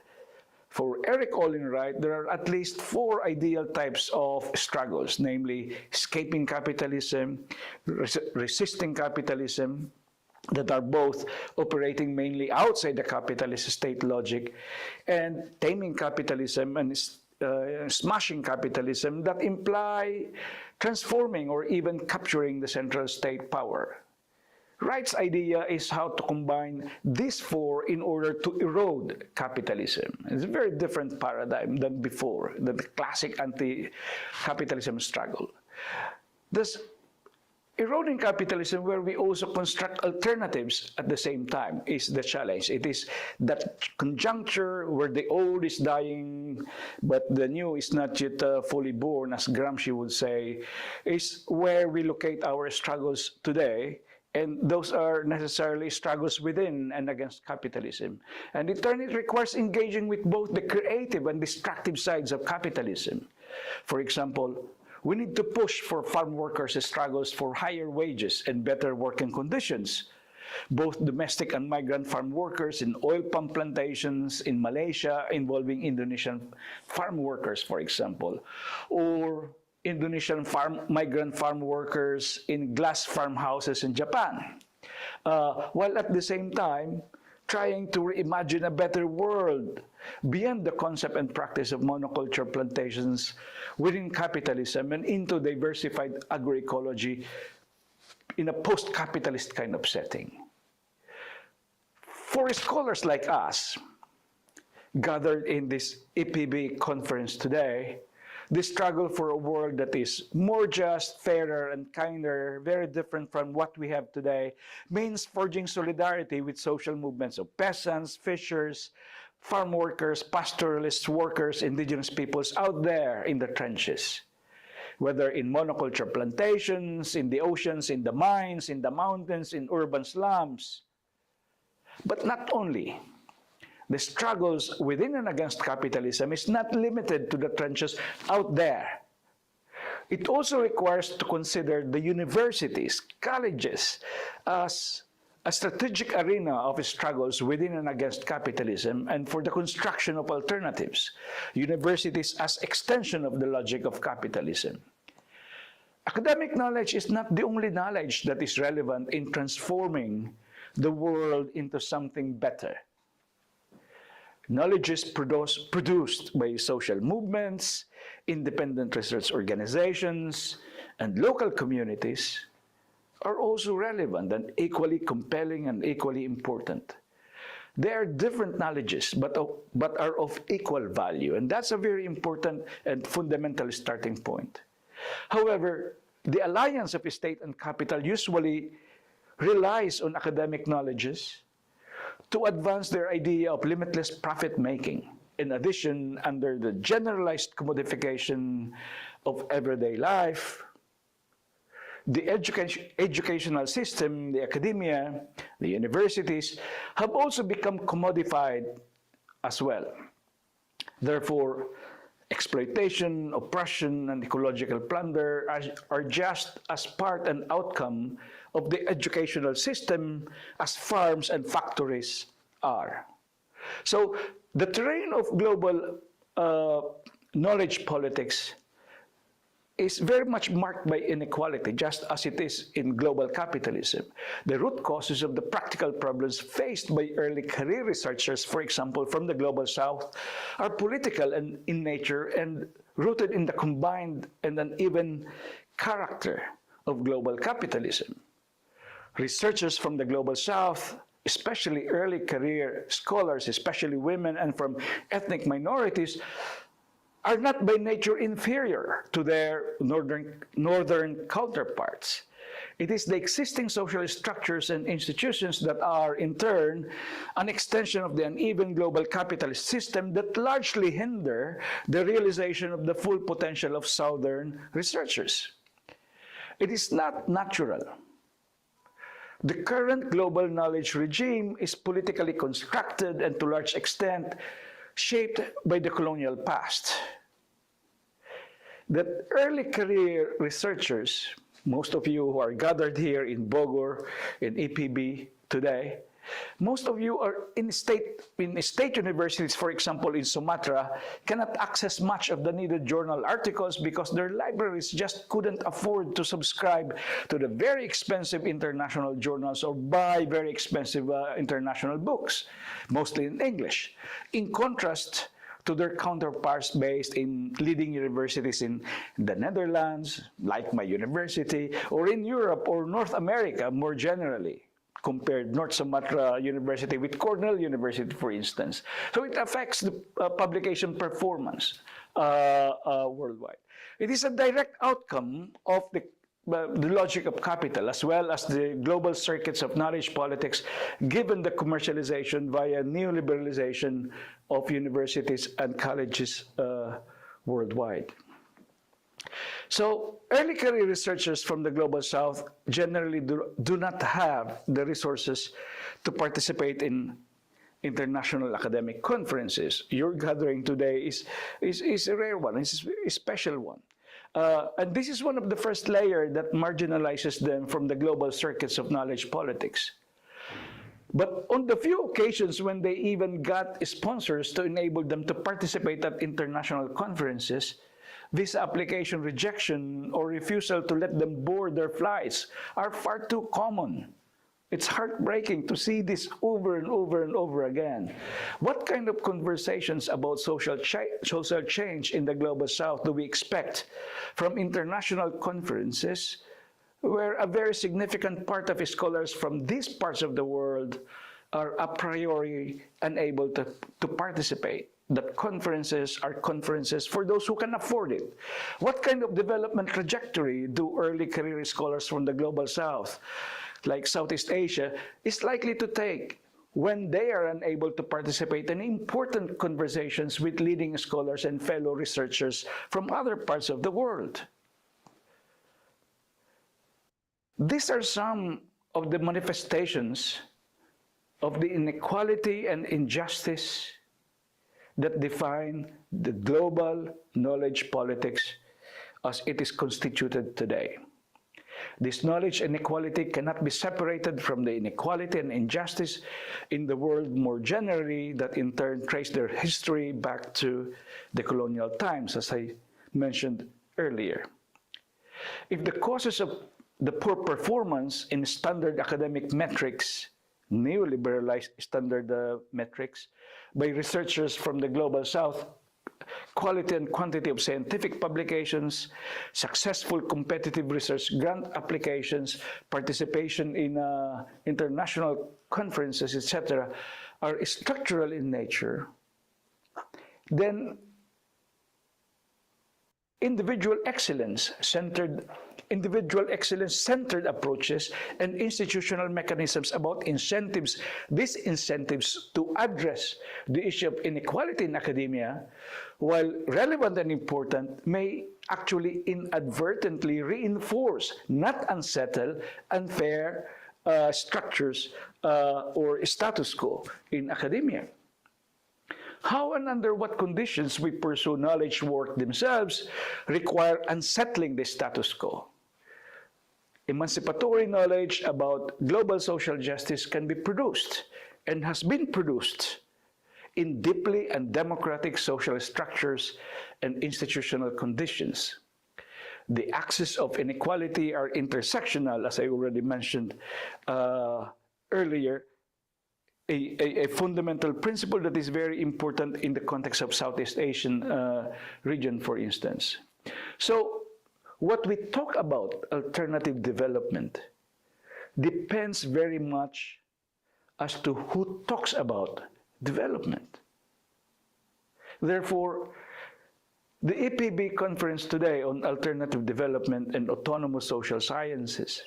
For Eric Olin Wright, there are at least 4 ideal types of struggles, namely escaping capitalism, resisting capitalism, that are both operating mainly outside the capitalist state logic, and taming capitalism and smashing capitalism that imply transforming or even capturing the central state power. Wright's idea is how to combine these 4 in order to erode capitalism. It's a very different paradigm than before, than the classic anti-capitalism struggle. Thus, eroding capitalism, where we also construct alternatives at the same time, is the challenge. It is that conjuncture where the old is dying, but the new is not yet fully born, as Gramsci would say, is where we locate our struggles today. And those are necessarily struggles within and against capitalism. And in turn, it requires engaging with both the creative and destructive sides of capitalism. For example, we need to push for farm workers' struggles for higher wages and better working conditions. Both domestic and migrant farm workers in oil palm plantations in Malaysia involving Indonesian farm workers, for example, or Indonesian migrant farm workers in glass farmhouses in Japan, while at the same time trying to reimagine a better world beyond the concept and practice of monoculture plantations within capitalism and into diversified agroecology in a post-capitalist kind of setting. For scholars like us, gathered in this EPB conference today, the struggle for a world that is more just, fairer, and kinder, very different from what we have today, means forging solidarity with social movements of peasants, fishers, farm workers, pastoralists, workers, indigenous peoples out there in the trenches. Whether in monoculture plantations, in the oceans, in the mines, in the mountains, in urban slums. But not only. The struggles within and against capitalism is not limited to the trenches out there. It also requires to consider the universities, colleges, as a strategic arena of struggles within and against capitalism and for the construction of alternatives. Universities as extension of the logic of capitalism. Academic knowledge is not the only knowledge that is relevant in transforming the world into something better. Knowledge is produced by social movements, independent research organizations, and local communities are also relevant and equally compelling and equally important. They are different knowledges, but are of equal value, and that's a very important and fundamental starting point. However, the alliance of state and capital usually relies on academic knowledges to advance their idea of limitless profit making. In addition, under the generalized commodification of everyday life, the educational system, the academia, the universities have also become commodified as well. Therefore, exploitation, oppression, and ecological plunder are just as part and outcome of the educational system as farms and factories are. So the terrain of global knowledge politics is very much marked by inequality, just as it is in global capitalism. The root causes of the practical problems faced by early career researchers, for example, from the Global South, are political and in nature and rooted in the combined and uneven character of global capitalism. Researchers from the Global South, especially early career scholars, especially women and from ethnic minorities, are not by nature inferior to their northern counterparts. It is the existing social structures and institutions that are, in turn, an extension of the uneven global capitalist system that largely hinder the realization of the full potential of Southern researchers. It is not natural. The current global knowledge regime is politically constructed and to a large extent shaped by the colonial past. That early career researchers, most of you who are gathered here in Bogor, in EPB today, most of you are in state universities, for example, in Sumatra, cannot access much of the needed journal articles because their libraries just couldn't afford to subscribe to the very expensive international journals or buy very expensive international books, mostly in English. In contrast to their counterparts based in leading universities in the Netherlands, like my university, or in Europe or North America more generally, compared North Sumatra University with Cornell University, for instance. So it affects the publication performance worldwide. It is a direct outcome of the logic of capital, as well as the global circuits of knowledge politics, given the commercialization via neoliberalization of universities and colleges worldwide. So early career researchers from the Global South generally do not have the resources to participate in international academic conferences. Your gathering today is a rare one, it's a special one. And this is one of the first layers that marginalizes them from the global circuits of knowledge politics. But on the few occasions when they even got sponsors to enable them to participate at international conferences, visa application rejection or refusal to let them board their flights are far too common. It's heartbreaking to see this over and over and over again. What kind of conversations about social change in the Global South do we expect from international conferences where a very significant part of scholars from these parts of the world are a priori unable to participate? That conferences are conferences for those who can afford it. What kind of development trajectory do early career scholars from the Global South, like Southeast Asia, is likely to take when they are unable to participate in important conversations with leading scholars and fellow researchers from other parts of the world? These are some of the manifestations of the inequality and injustice that define the global knowledge politics as it is constituted today. This knowledge inequality cannot be separated from the inequality and injustice in the world more generally that in turn trace their history back to the colonial times, as I mentioned earlier. If the causes of the poor performance in standard academic metrics, neoliberalized standard metrics, by researchers from the Global South, quality and quantity of scientific publications, successful competitive research grant applications, participation in international conferences, etc., are structural in nature, then individual excellence centered approaches and institutional mechanisms about incentives, these incentives to address the issue of inequality in academia, while relevant and important, may actually inadvertently reinforce, not unsettle, unfair structures or status quo in academia. How and under what conditions we pursue knowledge work themselves require unsettling the status quo. Emancipatory knowledge about global social justice can be produced and has been produced in deeply and democratic social structures and institutional conditions. The axes of inequality are intersectional, as I already mentioned earlier, a fundamental principle that is very important in the context of Southeast Asian region, for instance. So what we talk about alternative development depends very much as to who talks about development. Therefore, the EPB conference today on alternative development and autonomous social sciences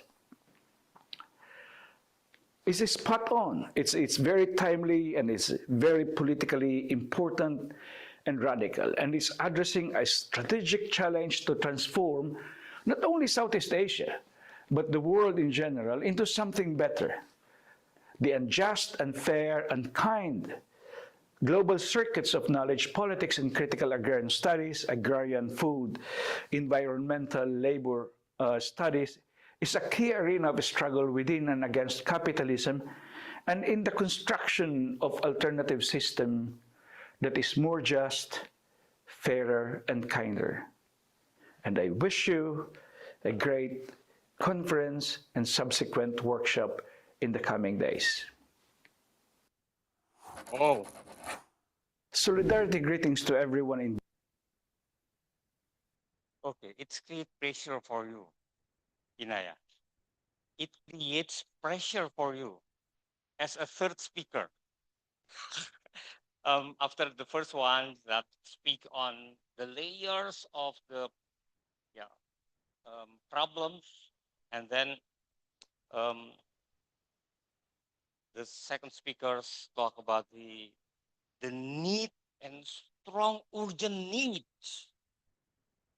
is spot on. It's very timely and it's very politically important and radical. And it's addressing a strategic challenge to transform not only Southeast Asia, but the world in general into something better. The unjust, unfair, unkind global circuits of knowledge, politics, and critical agrarian studies, agrarian food, environmental labor studies, is a key arena of struggle within and against capitalism and in the construction of alternative system that is more just, fairer, and kinder. And I wish you a great conference and subsequent workshop in the coming days. Oh, Solidarity greetings to everyone in. okay. It's create pressure for you, Inaya. It creates pressure for you as a third speaker. After the first one that speak on the layers of the problems, and then the second speakers talk about the need and strong urgent needs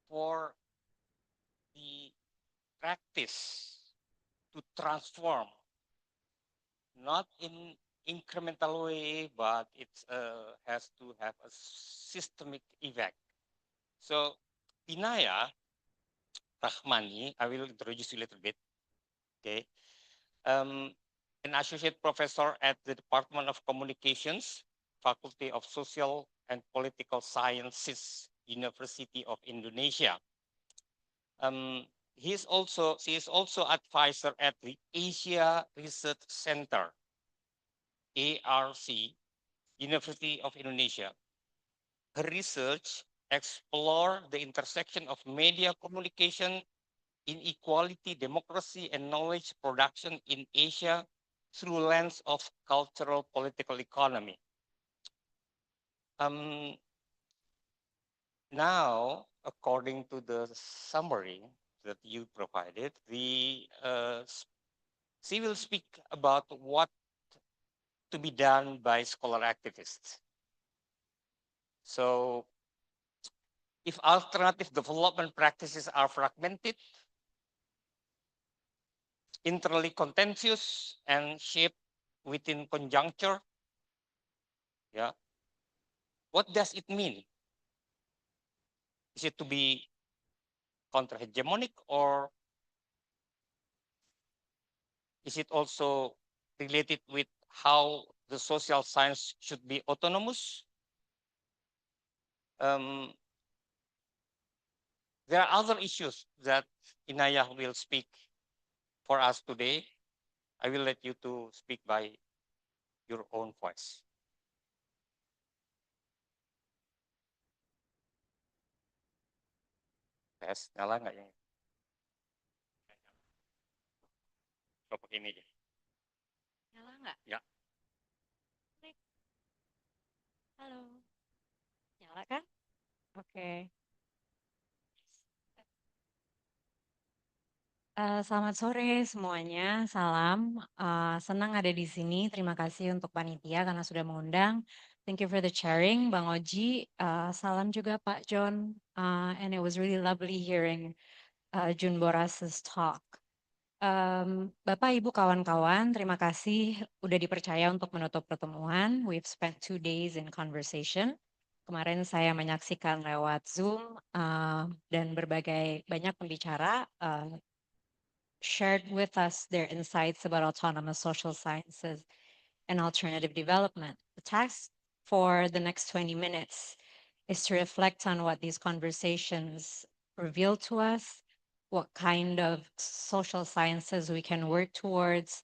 for the practice to transform, not in incremental way, but it has to have a systemic effect. So, Inaya Rahmani, I will introduce you a little bit. Okay, an associate professor at the Department of Communications, Faculty of Social and Political Sciences, University of Indonesia. She is also advisor at the Asia Research Center, ARC, University of Indonesia. Her research explore the intersection of media communication, inequality, democracy, and knowledge production in Asia through lens of cultural political economy. Now, according to the summary that you provided, she will speak about what to be done by scholar activists. So, if alternative development practices are fragmented, internally contentious, and shaped within conjuncture, what does it mean? Is it to be counter-hegemonic, or is it also related with how the social science should be autonomous? There are other issues that Inaya will speak for us today. I will let you to speak by your own voice. Tes, nyala nggak yang? Coba pakai ini aja. Nyala nggak? Ya. Klik. Halo. Nyala kan? Oke. Selamat sore semuanya, salam. Senang ada di sini. Terima kasih untuk panitia karena sudah mengundang. Thank you for the sharing, Bang Oji. Salam juga Pak John. And it was really lovely hearing Jun Boras's talk. Bapak, Ibu, kawan-kawan, terima kasih udah dipercaya untuk menutup pertemuan. We've spent 2 days in conversation. Kemarin saya menyaksikan lewat Zoom dan banyak pembicara shared with us their insights about autonomous social sciences and alternative development. The task for the next 20 minutes is to reflect on what these conversations reveal to us, what kind of social sciences we can work towards,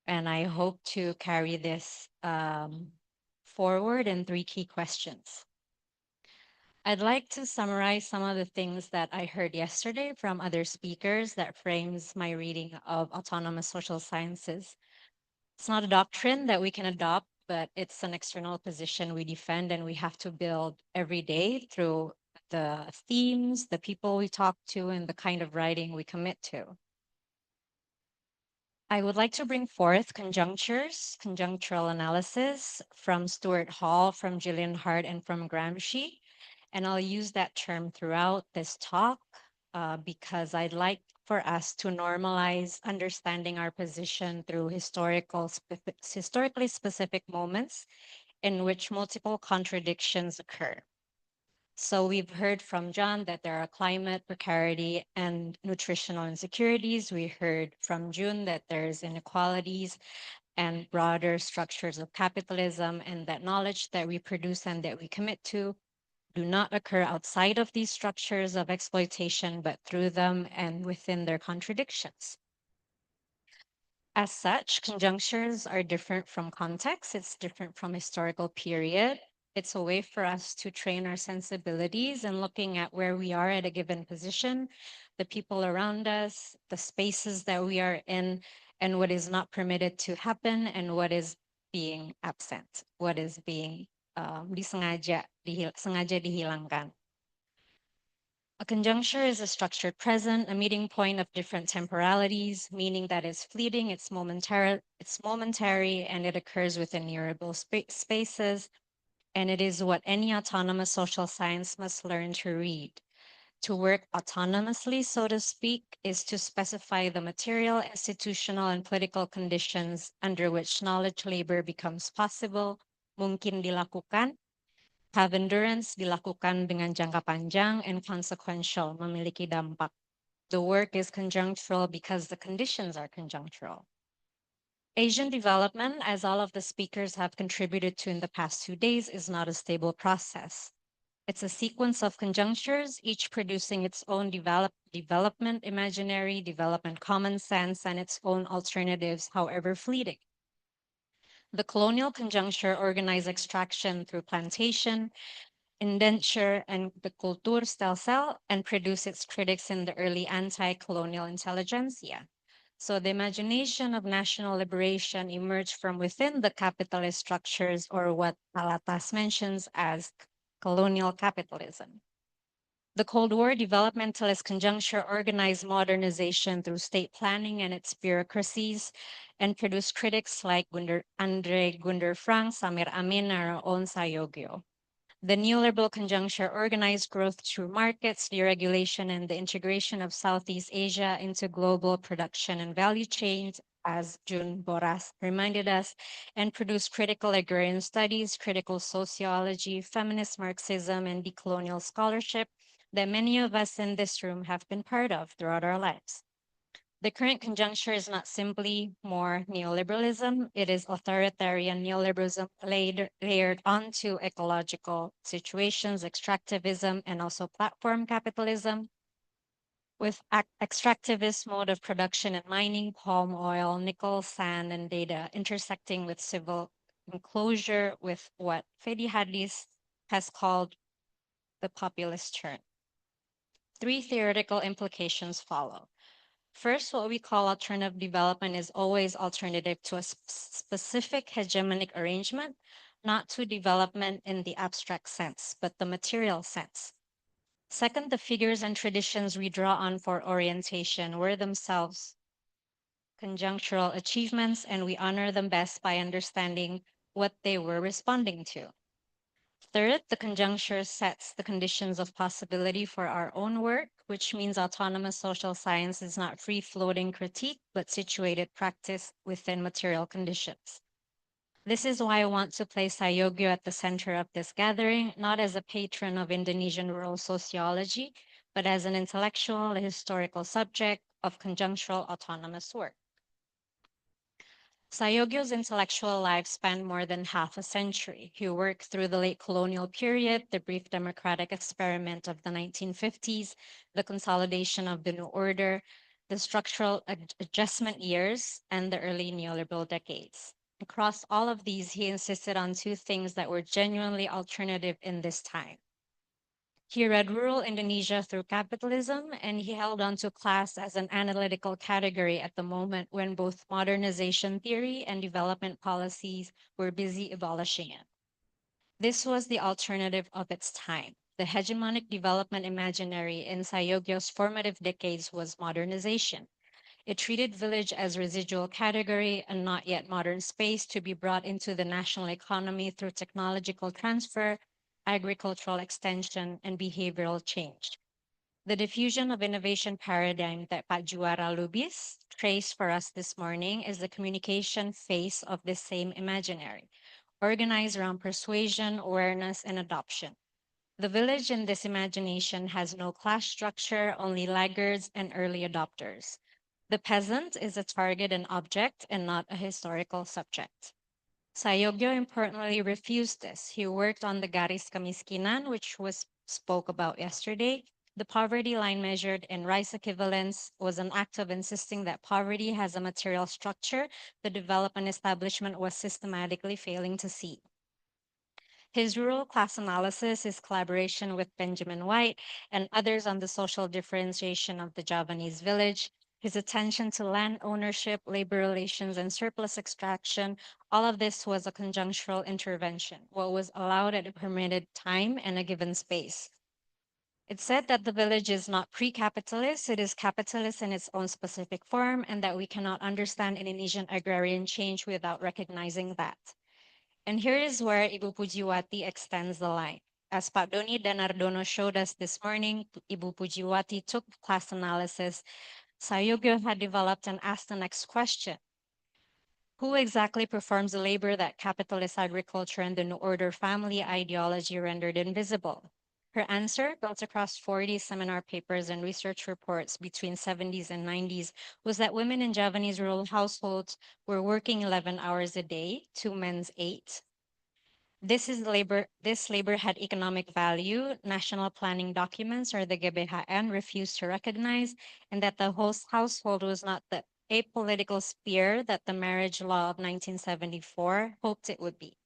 and I hope to carry this forward in 3 key questions. I'd like to summarize some of the things that I heard yesterday from other speakers that frames my reading of autonomous social sciences. It's not a doctrine that we can adopt, but it's an external position we defend and we have to build every day through the themes, the people we talk to, and the kind of writing we commit to. I would like to bring forth conjunctural analysis from Stuart Hall, from Gillian Hart, and from Gramsci. And I'll use that term throughout this talk because I'd like for us to normalize understanding our position through historically specific moments in which multiple contradictions occur. So we've heard from John that there are climate precarity and nutritional insecurities. We heard from June that there's inequalities and broader structures of capitalism, and that knowledge that we produce and that we commit to do not occur outside of these structures of exploitation, but through them and within their contradictions. As such, conjunctures are different from context. It's different from historical period. It's a way for us to train our sensibilities and looking at where we are at a given position, the people around us, the spaces that we are in, and what is not permitted to happen and what is being absent, what is being sengaja dihilangkan. A conjuncture is a structured present, a meeting point of different temporalities, meaning that it's fleeting, it's momentary, and it occurs within nearable spaces. And it is what any autonomous social science must learn to read. To work autonomously, so to speak, is to specify the material, institutional, and political conditions under which knowledge labor becomes possible, mungkin dilakukan, have endurance, dilakukan dengan jangka panjang, and consequential, memiliki dampak. The work is conjunctural because the conditions are conjunctural. Asian development, as all of the speakers have contributed to in the past 2 days, is not a stable process. It's a sequence of conjunctures, each producing its own development imaginary, development common sense, and its own alternatives, however fleeting. The colonial conjuncture organized extraction through plantation, indenture, and the Kulturstelsel, and produced its critics in the early anti-colonial intelligentsia. So the imagination of national liberation emerged from within the capitalist structures, or what Alatas mentions as colonial capitalism. The Cold War developmentalist conjuncture organized modernization through state planning and its bureaucracies, and produced critics like Andre Gunder Frank, Samir Amin, and Raon Sayogyo. The neoliberal conjuncture organized growth through markets, deregulation, and the integration of Southeast Asia into global production and value chains, as Jun Boras reminded us, and produced critical agrarian studies, critical sociology, feminist Marxism, and decolonial scholarship that many of us in this room have been part of throughout our lives. The current conjuncture is not simply more neoliberalism, it is authoritarian neoliberalism layered onto ecological situations, extractivism, and also platform capitalism, with extractivist mode of production and mining, palm oil, nickel, sand, and data intersecting with civil enclosure with what Fedi Hadlis has called the populist turn. 3 theoretical implications follow. First, what we call alternative development is always alternative to a specific hegemonic arrangement, not to development in the abstract sense, but the material sense. Second, the figures and traditions we draw on for orientation were themselves conjunctural achievements, and we honor them best by understanding what they were responding to. Third, the conjuncture sets the conditions of possibility for our own work, which means autonomous social science is not free-floating critique, but situated practice within material conditions. This is why I want to place Sayogyo at the center of this gathering, not as a patron of Indonesian rural sociology, but as an intellectual, historical subject of conjunctural autonomous work. Sayogyo's intellectual life spanned more than half a century. He worked through the late colonial period, the brief democratic experiment of the 1950s, the consolidation of the New Order, the structural adjustment years, and the early neoliberal decades. Across all of these, he insisted on two things that were genuinely alternative in this time. He read rural Indonesia through capitalism, and he held on to class as an analytical category at the moment when both modernization theory and development policies were busy abolishing it. This was the alternative of its time. The hegemonic development imaginary in Sayogyo's formative decades was modernization. It treated village as residual category and not yet modern space to be brought into the national economy through technological transfer, agricultural extension, and behavioral change. The diffusion of innovation paradigm that Pak Juara Lubis traced for us this morning is the communication phase of this same imaginary, organized around persuasion, awareness, and adoption. The village in this imagination has no class structure, only laggards and early adopters. The peasant is a target and object and not a historical subject. Sayogyo importantly refused this. He worked on the garis kemiskinan, which was spoke about yesterday. The poverty line measured in rice equivalents was an act of insisting that poverty has a material structure the development establishment was systematically failing to see. His rural class analysis, his collaboration with Benjamin White and others on the social differentiation of the Javanese village, his attention to land ownership, labor relations, and surplus extraction, all of this was a conjunctural intervention, what was allowed at a permitted time and a given space. It said that the village is not pre-capitalist, it is capitalist in its own specific form, and that we cannot understand Indonesian agrarian change without recognizing that. And here is where Ibu Pujiwati extends the line. As Pak Doni Danardono showed us this morning, Ibu Pujiwati took class analysis. Sayogyo had developed and asked the next question. Who exactly performs the labor that capitalist agriculture and the New Order family ideology rendered invisible? Her answer, built across 40 seminar papers and research reports between 70s and 90s, was that women in Javanese rural households were working 11 hours a day, two men's 8. This labor had economic value, national planning documents or the GBHN refused to recognize, and that the host household was not the apolitical sphere that the marriage law of 1974 hoped it would be.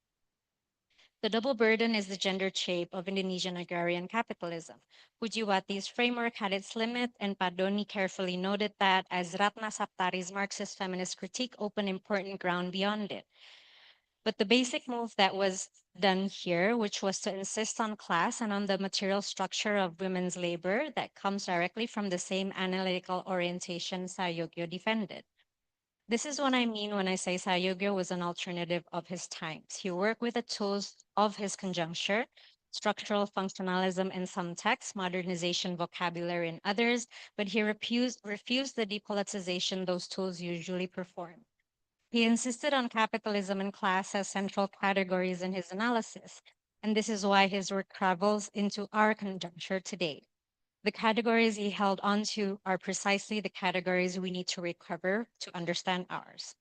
The double burden is the gendered shape of Indonesian agrarian capitalism. Pujiwati's framework had its limit, and Padoni carefully noted that as Ratna Saptari's Marxist feminist critique opened important ground beyond it. But the basic move that was done here, which was to insist on class and on the material structure of women's labor that comes directly from the same analytical orientation Sayogyo defended. This is what I mean when I say Sayogyo was an alternative of his times. He worked with the tools of his conjuncture, structural functionalism in some texts, modernization vocabulary in others, but he refused the depoliticization those tools usually perform. He insisted on capitalism and class as central categories in his analysis, and this is why his work travels into our conjuncture today. The categories he held onto are precisely the categories we need to recover to understand ours.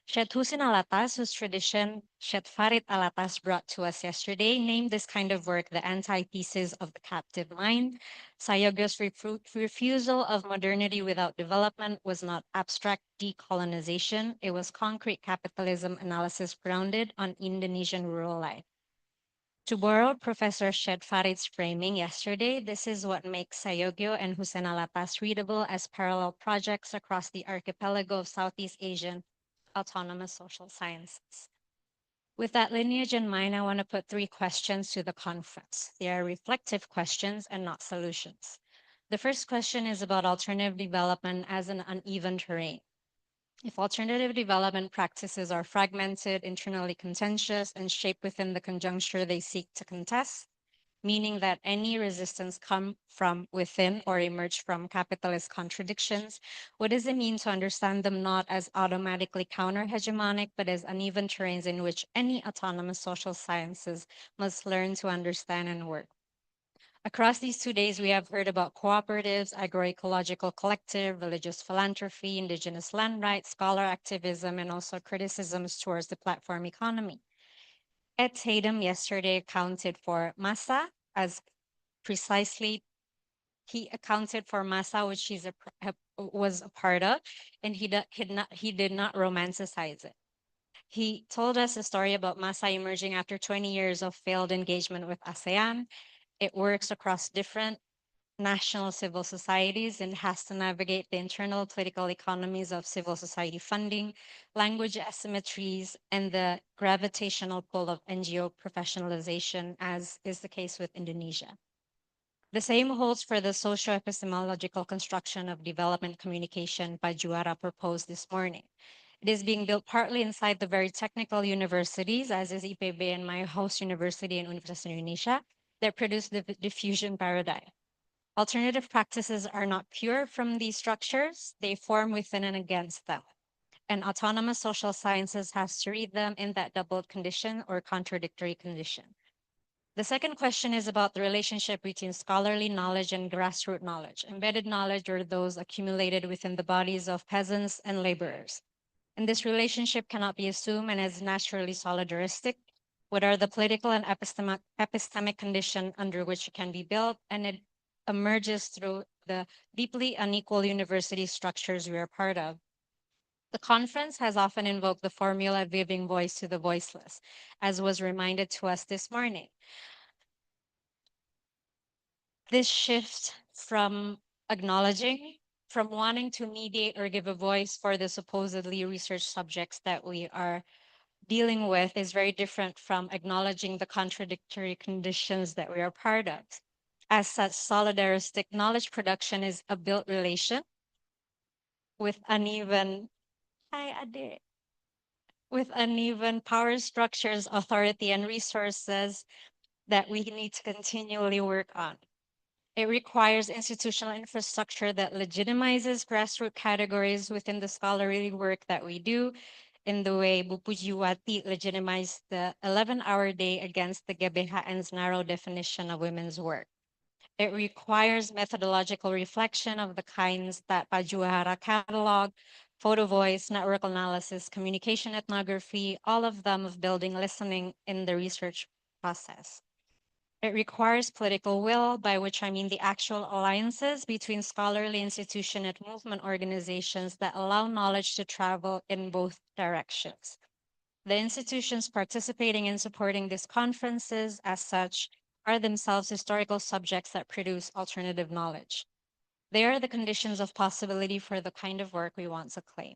Shed Hussein Alatas, whose tradition Shed Farid Alatas brought to us yesterday, named this kind of work the antithesis of the captive mind. Sayogyo's refusal of modernity without development was not abstract decolonization, it was concrete capitalism analysis grounded on Indonesian rural life. To borrow Professor Shed Farid's framing yesterday, this is what makes Sayogyo and Hussein Alatas readable as parallel projects across the archipelago of Southeast Asian autonomous social sciences. With that lineage in mind, I want to put 3 questions to the conference. They are reflective questions and not solutions. The first question is about alternative development as an uneven terrain. If alternative development practices are fragmented, internally contentious, and shaped within the conjuncture they seek to contest, meaning that any resistance come from within or emerge from capitalist contradictions, what does it mean to understand them not as automatically counter-hegemonic, but as uneven terrains in which any autonomous social sciences must learn to understand and work? Across these 2 days, we have heard about cooperatives, agroecological collective, religious philanthropy, indigenous land rights, scholar activism, and also criticisms towards the platform economy. Ed Tatum yesterday accounted for Massa as precisely he accounted for Massa, which was a part of, and he did not romanticize it. He told us a story about Massa emerging after 20 years of failed engagement with ASEAN. It works across different national civil societies and has to navigate the internal political economies of civil society funding, language asymmetries, and the gravitational pull of NGO professionalization, as is the case with Indonesia. The same holds for the socio-epistemological construction of development communication Pajuara proposed this morning. It is being built partly inside the very technical universities, as is IPB and my host university in Universitas Indonesia, that produce the diffusion paradigm. Alternative practices are not pure from these structures, they form within and against them. And autonomous social sciences has to read them in that doubled condition or contradictory condition. The second question is about the relationship between scholarly knowledge and grassroots knowledge. Embedded knowledge are those accumulated within the bodies of peasants and laborers. And this relationship cannot be assumed and is naturally solidaristic. What are the political and epistemic condition under which it can be built? And it emerges through the deeply unequal university structures we are part of. The conference has often invoked the formula of giving voice to the voiceless, as was reminded to us this morning. This shift from acknowledging, from wanting to mediate or give a voice for the supposedly research subjects that we are dealing with is very different from acknowledging the contradictory conditions that we are part of. As such, solidaristic knowledge production is a built relation with uneven, hi, Ade, with uneven power structures, authority, and resources that we need to continually work on. It requires institutional infrastructure that legitimizes grassroots categories within the scholarly work that we do, in the way Bupujiwati legitimized the 11-hour day against the GBHN's narrow definition of women's work. It requires methodological reflection of the kinds that Pajuhara catalog, photo voice, network analysis, communication ethnography, all of them of building listening in the research process. It requires political will, by which I mean the actual alliances between scholarly institution and movement organizations that allow knowledge to travel in both directions. The institutions participating in supporting these conferences, as such, are themselves historical subjects that produce alternative knowledge. They are the conditions of possibility for the kind of work we want to claim.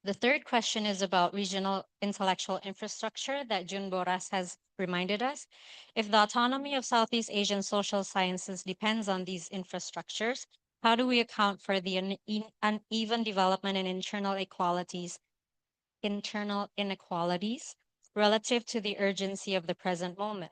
The third question is about regional intellectual infrastructure that Jun Boras has reminded us. If the autonomy of Southeast Asian social sciences depends on these infrastructures, how do we account for the uneven development and internal inequalities relative to the urgency of the present moment?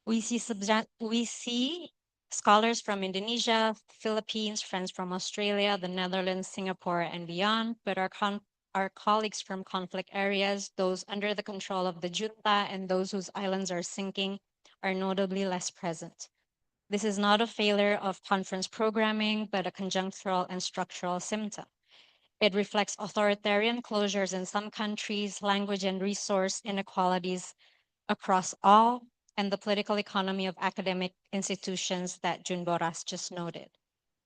We see scholars from Indonesia, Philippines, friends from Australia, the Netherlands, Singapore, and beyond, but our colleagues from conflict areas, those under the control of the junta, and those whose islands are sinking, are notably less present. This is not a failure of conference programming, but a conjunctural and structural symptom. It reflects authoritarian closures in some countries, language and resource inequalities across all, and the political economy of academic institutions that Jun Boras just noted.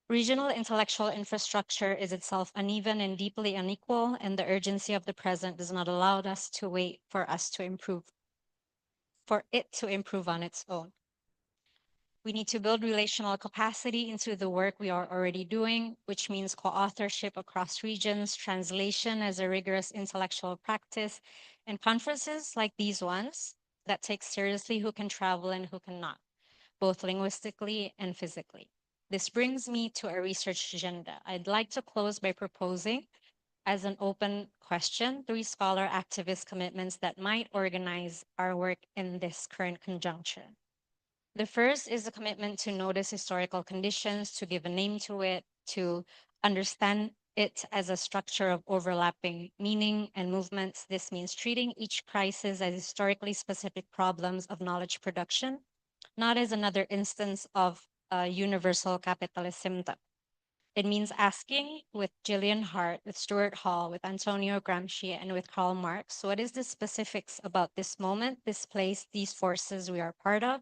Regional intellectual infrastructure is itself uneven and deeply unequal, and the urgency of the present does not allow us to wait for it to improve on its own. We need to build relational capacity into the work we are already doing, which means co-authorship across regions, translation as a rigorous intellectual practice, And conferences like these ones that take seriously who can travel and who cannot, both linguistically and physically. This brings me to a research agenda. I'd like to close by proposing as an open question 3 scholar activist commitments that might organize our work in this current conjuncture. The first is a commitment to notice historical conditions, to give a name to it, to understand it as a structure of overlapping meaning and movements. This means treating each crisis as historically specific problems of knowledge production, not as another instance of universal capitalism. It means asking with Gillian Hart, with Stuart Hall, with Antonio Gramsci, and with Karl Marx, what is the specifics about this moment, this place, these forces we are part of?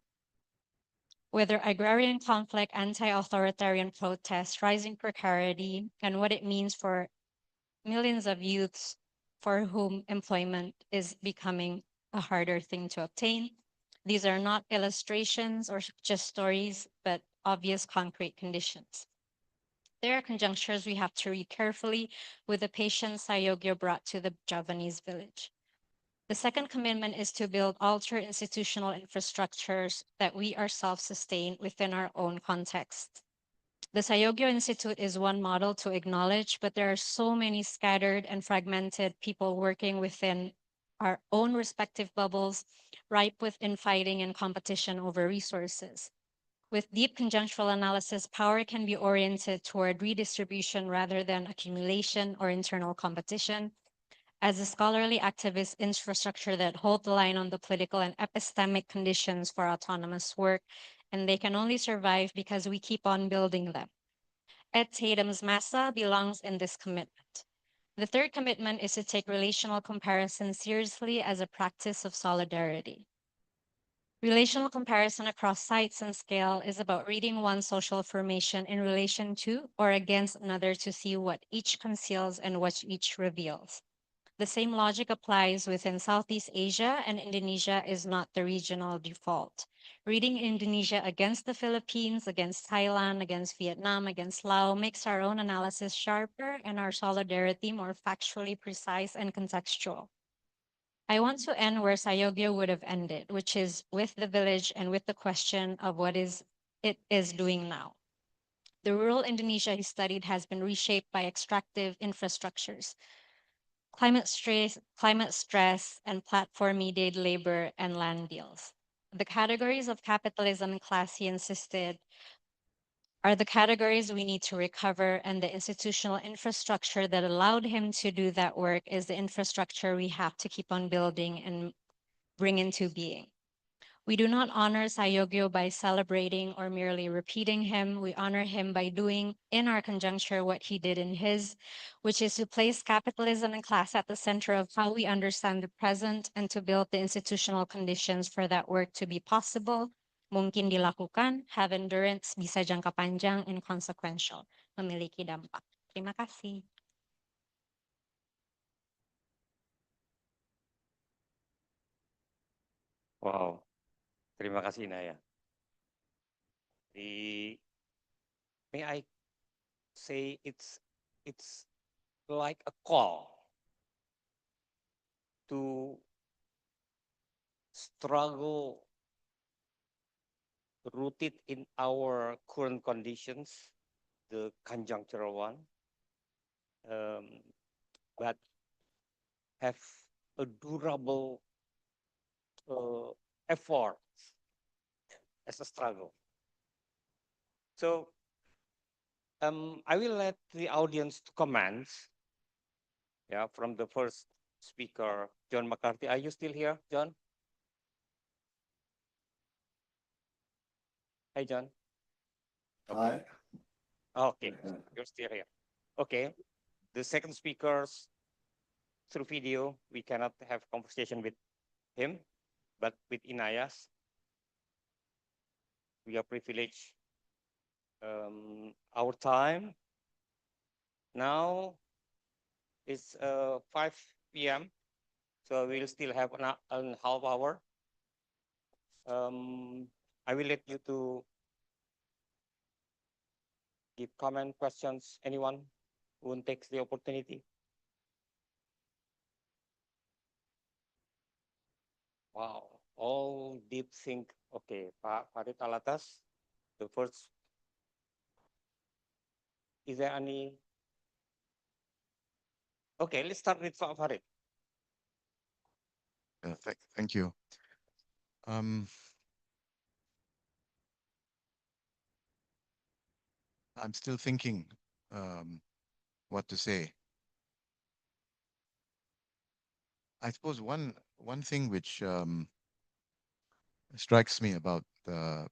Whether agrarian conflict, anti-authoritarian protests, rising precarity, and what it means for millions of youths for whom employment is becoming a harder thing to obtain. These are not illustrations or just stories, but obvious concrete conditions. There are conjunctures we have to read carefully with the patience Sayogyo brought to the Javanese village. The second commitment is to build alter institutional infrastructures that we ourselves sustain within our own context. The Sayogyo Institute is one model to acknowledge, but there are so many scattered and fragmented people working within our own respective bubbles, ripe with infighting and competition over resources. With deep conjunctural analysis, power can be oriented toward redistribution rather than accumulation or internal competition. As a scholarly activist infrastructure that hold the line on the political and epistemic conditions for autonomous work, and they can only survive because we keep on building them. Ed Tatum's Massa belongs in this commitment. The third commitment is to take relational comparison seriously as a practice of solidarity. Relational comparison across sites and scale is about reading one social formation in relation to or against another to see what each conceals and what each reveals. The same logic applies within Southeast Asia, and Indonesia is not the regional default. Reading Indonesia against the Philippines, against Thailand, against Vietnam, against Laos makes our own analysis sharper and our solidarity more factually precise and contextual. I want to end where Sayogyo would have ended, which is with the village and with the question of what it is doing now. The rural Indonesia he studied has been reshaped by extractive infrastructures, climate stress, and platform-mediated labor and land deals. The categories of capitalism and class he insisted are the categories we need to recover, and the institutional infrastructure that allowed him to do that work is the infrastructure we have to keep on building and bring into being. We do not honor Sayogyo by celebrating or merely repeating him. We honor him by doing in our conjuncture what he did in his, which is to place capitalism and class at the center of how we understand the present and to build the institutional conditions for that work to be possible, mungkin dilakukan, have endurance, bisa jangka panjang, and consequential, memiliki dampak. Terima kasih. Wow, terima kasih Naya. The may I say it's like a call to struggle rooted in our current conditions, the conjunctural one, but have a durable effort as a struggle. So I will let the audience to comment. Yeah, from the first speaker, John McCarthy. Are you still here, John? Hi, John. Hi. Okay, you're still here. Okay, the second speakers through video, we cannot have conversation with him, but with Inayas, we are privileged. Our time now is 5 p.m. So we'll still have an half hour. I will let you to give comment, questions, anyone who takes the opportunity. Wow, all deep think. Okay, Pak Farid Alatas, the first. Is there any? Okay, let's start with Pak Farid. Thank you. I'm still thinking what to say. I suppose one thing which strikes me about the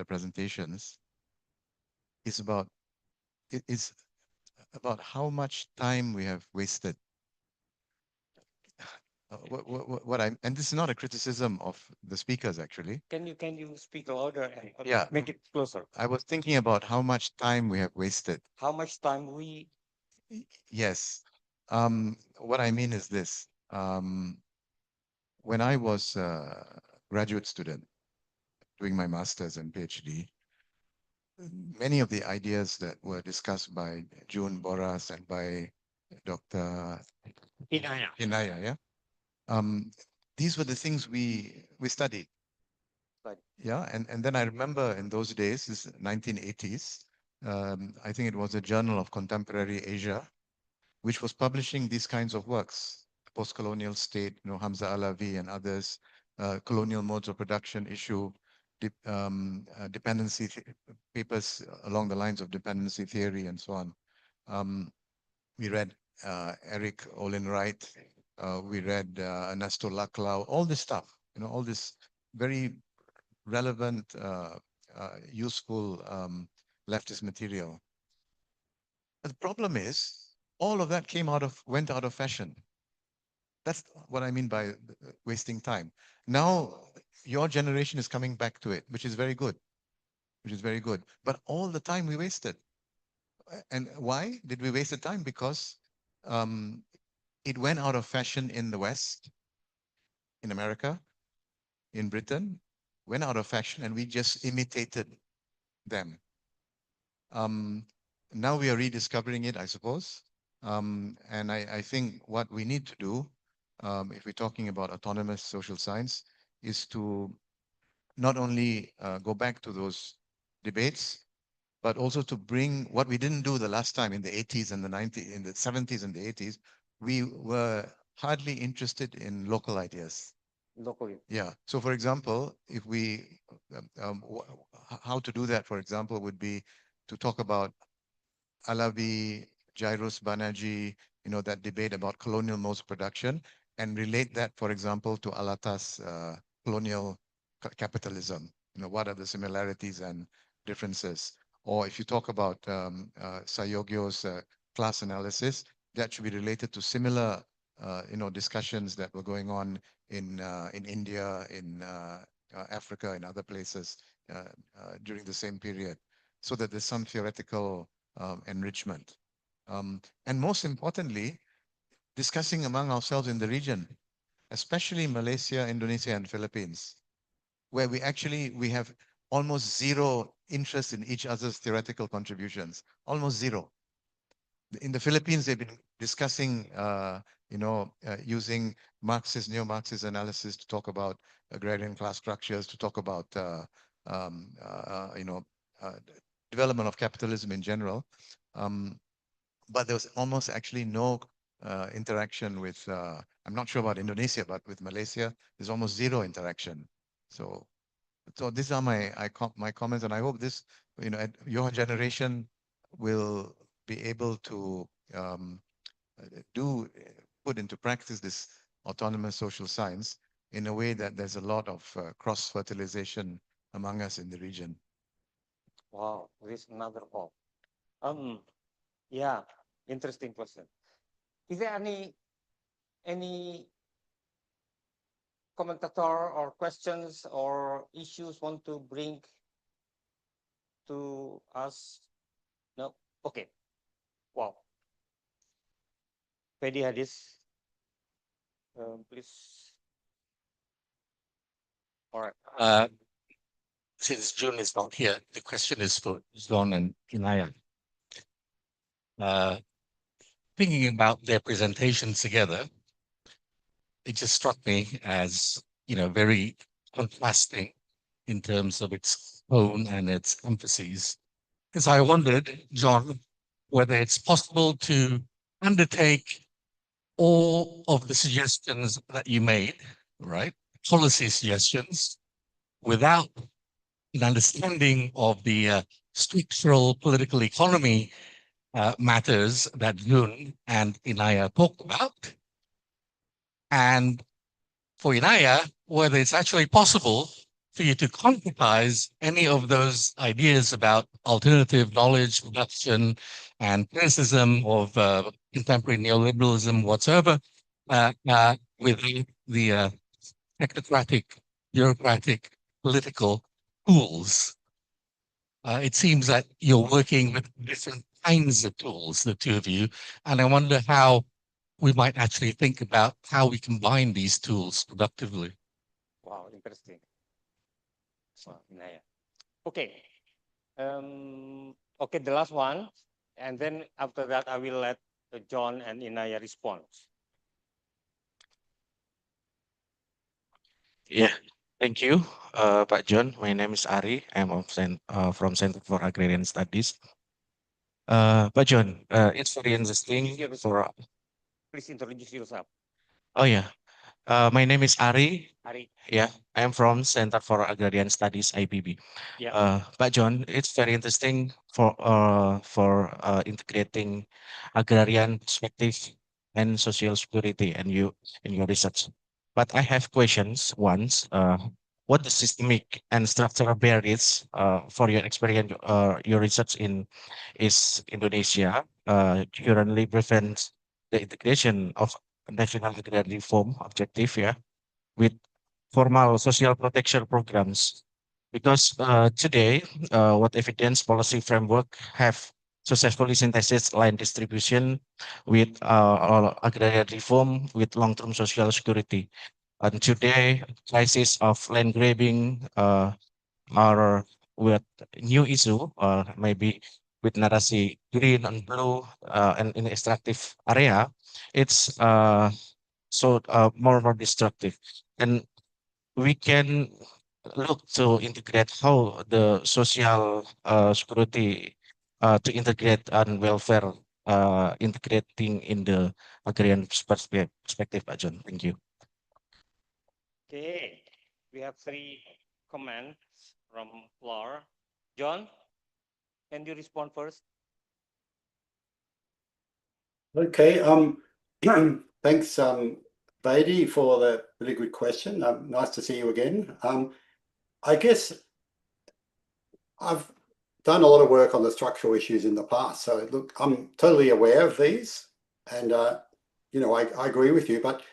presentations is is about how much time we have wasted. What and this is not a criticism of the speakers actually. Can you speak louder and Yeah. make it closer? I was thinking about how much time we have wasted. How much time we? Yes. What I mean is this. When I was a graduate student doing my master's and PhD, many of the ideas that were discussed by June Boras and by Dr. Inaya, yeah, these were the things we studied. Right. Yeah, and then I remember in those days, this 1980s, I think it was a Journal of Contemporary Asia, which was publishing these kinds of works, post-colonial state, Hamza Alavi and others, colonial modes of production issue, dependency papers along the lines of dependency theory and so on. We read Eric Olin Wright, we read Ernesto Laclau, all this stuff, all this very relevant, useful leftist material. But the problem is, all of that went out of fashion. That's what I mean by wasting time. Now, your generation is coming back to it, which is very good, But all the time we wasted. And why did we waste the time? Because it went out of fashion in the West, in America, in Britain, went out of fashion, and we just imitated them. Now we are rediscovering it, I suppose. And I think what we need to do, if we're talking about autonomous social science, is to not only go back to those debates, but also to bring what we didn't do the last time in the 80s and the 90s, in the 70s and the 80s. We were hardly interested in local ideas. Locally. Yeah. So, for example, if we, how to do that, for example, would be to talk about Alavi, Jairus Banerjee, that debate about colonial modes of production, and relate that, for example, to Alata's colonial capitalism. What are the similarities and differences? Or if you talk about Sayogyo's class analysis, that should be related to similar, discussions that were going on in India, in Africa, in other places during the same period, so that there's some theoretical enrichment. And most importantly, discussing among ourselves in the region, especially Malaysia, Indonesia, and Philippines, where we have almost zero interest in each other's theoretical contributions, almost zero. In the Philippines, they've been discussing, using Marxist, neo-Marxist analysis to talk about agrarian class structures, to talk about, development of capitalism in general. But there was almost actually no interaction with, I'm not sure about Indonesia, but with Malaysia, there's almost zero interaction. So these are my comments, and I hope this, your generation will be able to put into practice this autonomous social science in a way that there's a lot of cross-fertilization among us in the region. Wow, this is another hope. Yeah, interesting question. Is there any commentator or questions or issues want to bring to us? No? Okay. Wow. Fedi Hadis, please. All right. Since June is not here, the question is for John and Inaya. Thinking about their presentations together, it just struck me as very contrasting in terms of its tone and its emphases. And so I wondered, John, whether it's possible to undertake all of the suggestions that you made, right? Policy suggestions, without an understanding of the structural political economy matters that Jun and Inaya talked about. And for Inaya, whether it's actually possible for you to concretize any of those ideas about alternative knowledge production and criticism of contemporary neoliberalism whatsoever with the technocratic, bureaucratic, political tools. It seems that you're working with different kinds of tools, the two of you, and I wonder how we might actually think about how we combine these tools productively. Wow, interesting. So, Inaya. Okay. Okay, the last one, and then after that, I will let John and Inaya respond. Yeah, thank you, Pak John. My name is Ari. I'm from Center for Agrarian Studies. Pak John, it's very interesting for. Please introduce yourself. Oh yeah, my name is Ari. Ari. Yeah, I'm from Center for Agrarian Studies (IPB). Yeah. Pak John, it's very interesting for integrating agrarian perspective and social security and you in your research. But I have questions. Once, what the systemic and structural barriers for your experience, your research in is Indonesia currently prevents the integration of national agrarian reform objective, yeah, with formal social protection programs. Because today, what evidence policy framework have successfully synthesized land distribution with agrarian reform with long-term social security. And today, crisis of land grabbing are with new issue, maybe with narasi green and blue and in extractive area, it's more and more destructive. And we can look to integrate how the social security to integrate and welfare integrating in the agrarian perspective, Pak John. Thank you. Okay, we have 3 comments from floor. John, can you respond first? Okay. Thanks, Beatty, for the really good question. Nice to see you again. I guess I've done a lot of work on the structural issues in the past. So look, I'm totally aware of these, and I agree with you. But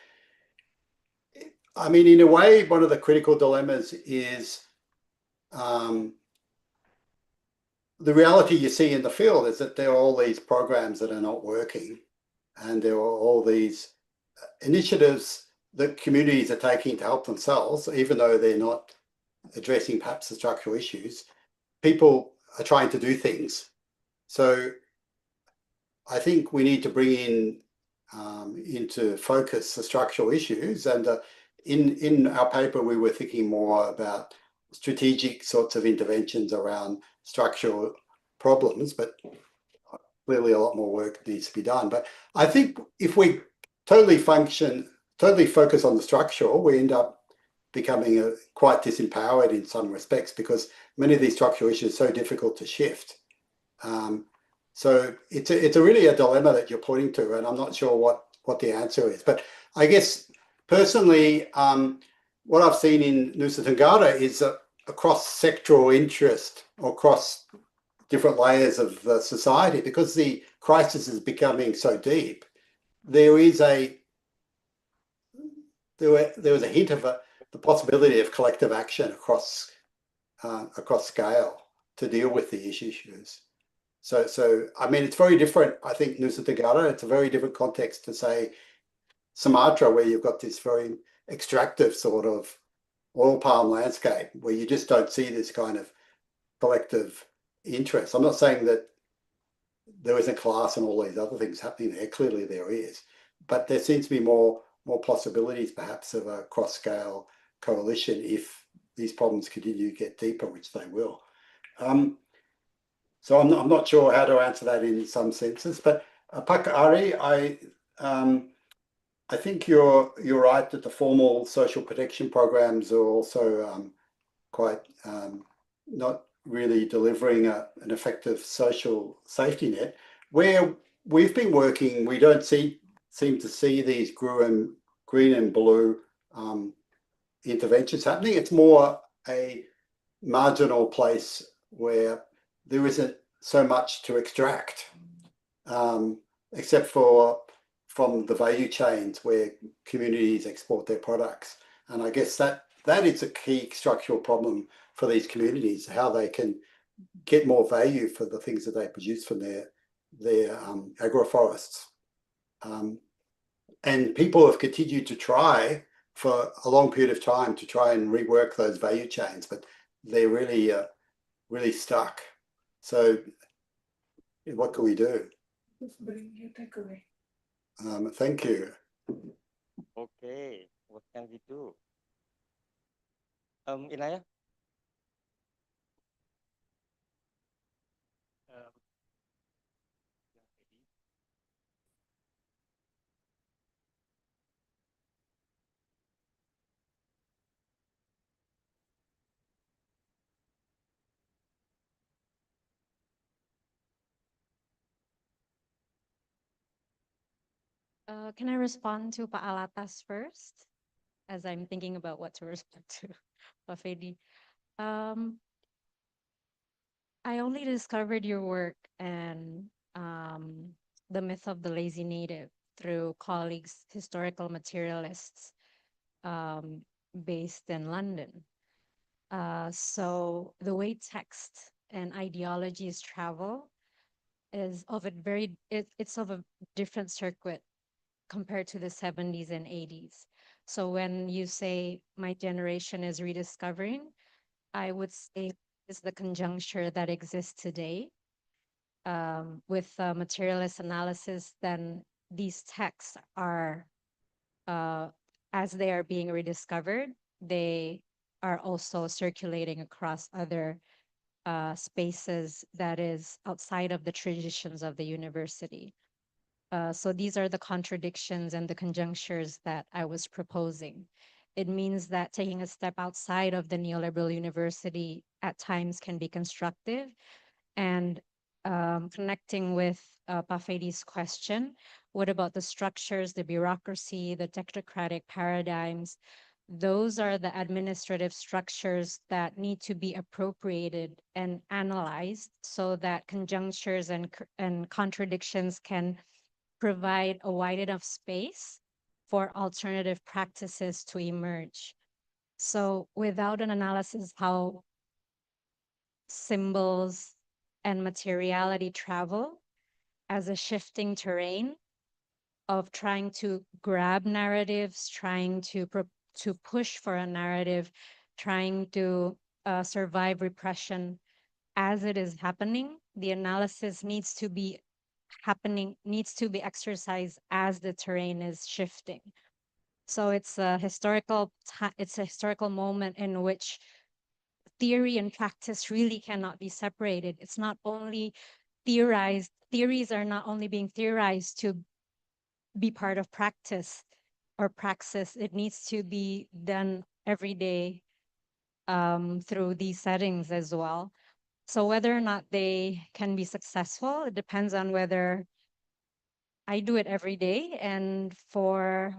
I mean, in a way, one of the critical dilemmas is the reality you see in the field is that there are all these programs that are not working, and there are all these initiatives that communities are taking to help themselves, even though they're not addressing perhaps the structural issues. People are trying to do things. So I think we need to bring in into focus the structural issues. And in our paper, we were thinking more about strategic sorts of interventions around structural problems, but clearly a lot more work needs to be done. But I think if we totally focus on the structural, we end up becoming quite disempowered in some respects because many of these structural issues are so difficult to shift. So it's really a dilemma that you're pointing to, and I'm not sure what the answer is. But I guess personally, what I've seen in Nusa Tenggara is a cross-sectoral interest or cross different layers of society, because the crisis is becoming so deep. There was a hint of the possibility of collective action across scale to deal with the issues. So I mean, it's very different. I think Nusa Tenggara, it's a very different context to say Sumatra, where you've got this very extractive sort of oil palm landscape where you just don't see this kind of collective interest. I'm not saying that there isn't class and all these other things happening there. Clearly there is, but there seems to be more possibilities perhaps of a cross-scale coalition if these problems continue to get deeper, which they will. So I'm not sure how to answer that in some senses, but Pakari, I think you're right that the formal social protection programs are also quite not really delivering an effective social safety net. Where we've been working, we don't seem to see these green and blue interventions happening. It's more a marginal place where there isn't so much to extract, except for from the value chains where communities export their products. And I guess that is a key structural problem for these communities, how they can get more value for the things that they produce from their agroforests. And people have continued to try for a long period of time to try and rework those value chains, but they're really, really stuck. So what can we do? Thank you. Okay, what can we do? Inaya? Can I respond to Pak Alatas first, as I'm thinking about what to respond to Pak Fedi? I only discovered your work and the myth of the lazy native through colleagues, historical materialists based in London. So the way text and ideologies travel is of a it's of a different circuit compared to the 70s and 80s. So when you say my generation is rediscovering, I would say it's the conjuncture that exists today. With materialist analysis, then these texts are, as they are being rediscovered, they are also circulating across other spaces that is outside of the traditions of the university. So these are the contradictions and the conjunctures that I was proposing. It means that taking a step outside of the neoliberal university at times can be constructive, and connecting with Pafedi's question, what about the structures, the bureaucracy, the technocratic paradigms? Those are the administrative structures that need to be appropriated and analyzed so that conjunctures and contradictions can provide a wide enough space for alternative practices to emerge. So without an analysis how symbols and materiality travel as a shifting terrain of trying to grab narratives, trying to push for a narrative, trying to survive repression as it is happening, the analysis needs to be exercised as the terrain is shifting. So it's a historical moment in which theory and practice really cannot be separated. It's not only theorized, theories are not only being theorized to be part of practice or praxis, it needs to be done every day through these settings as well. So whether or not they can be successful, it depends on whether I do it every day. And for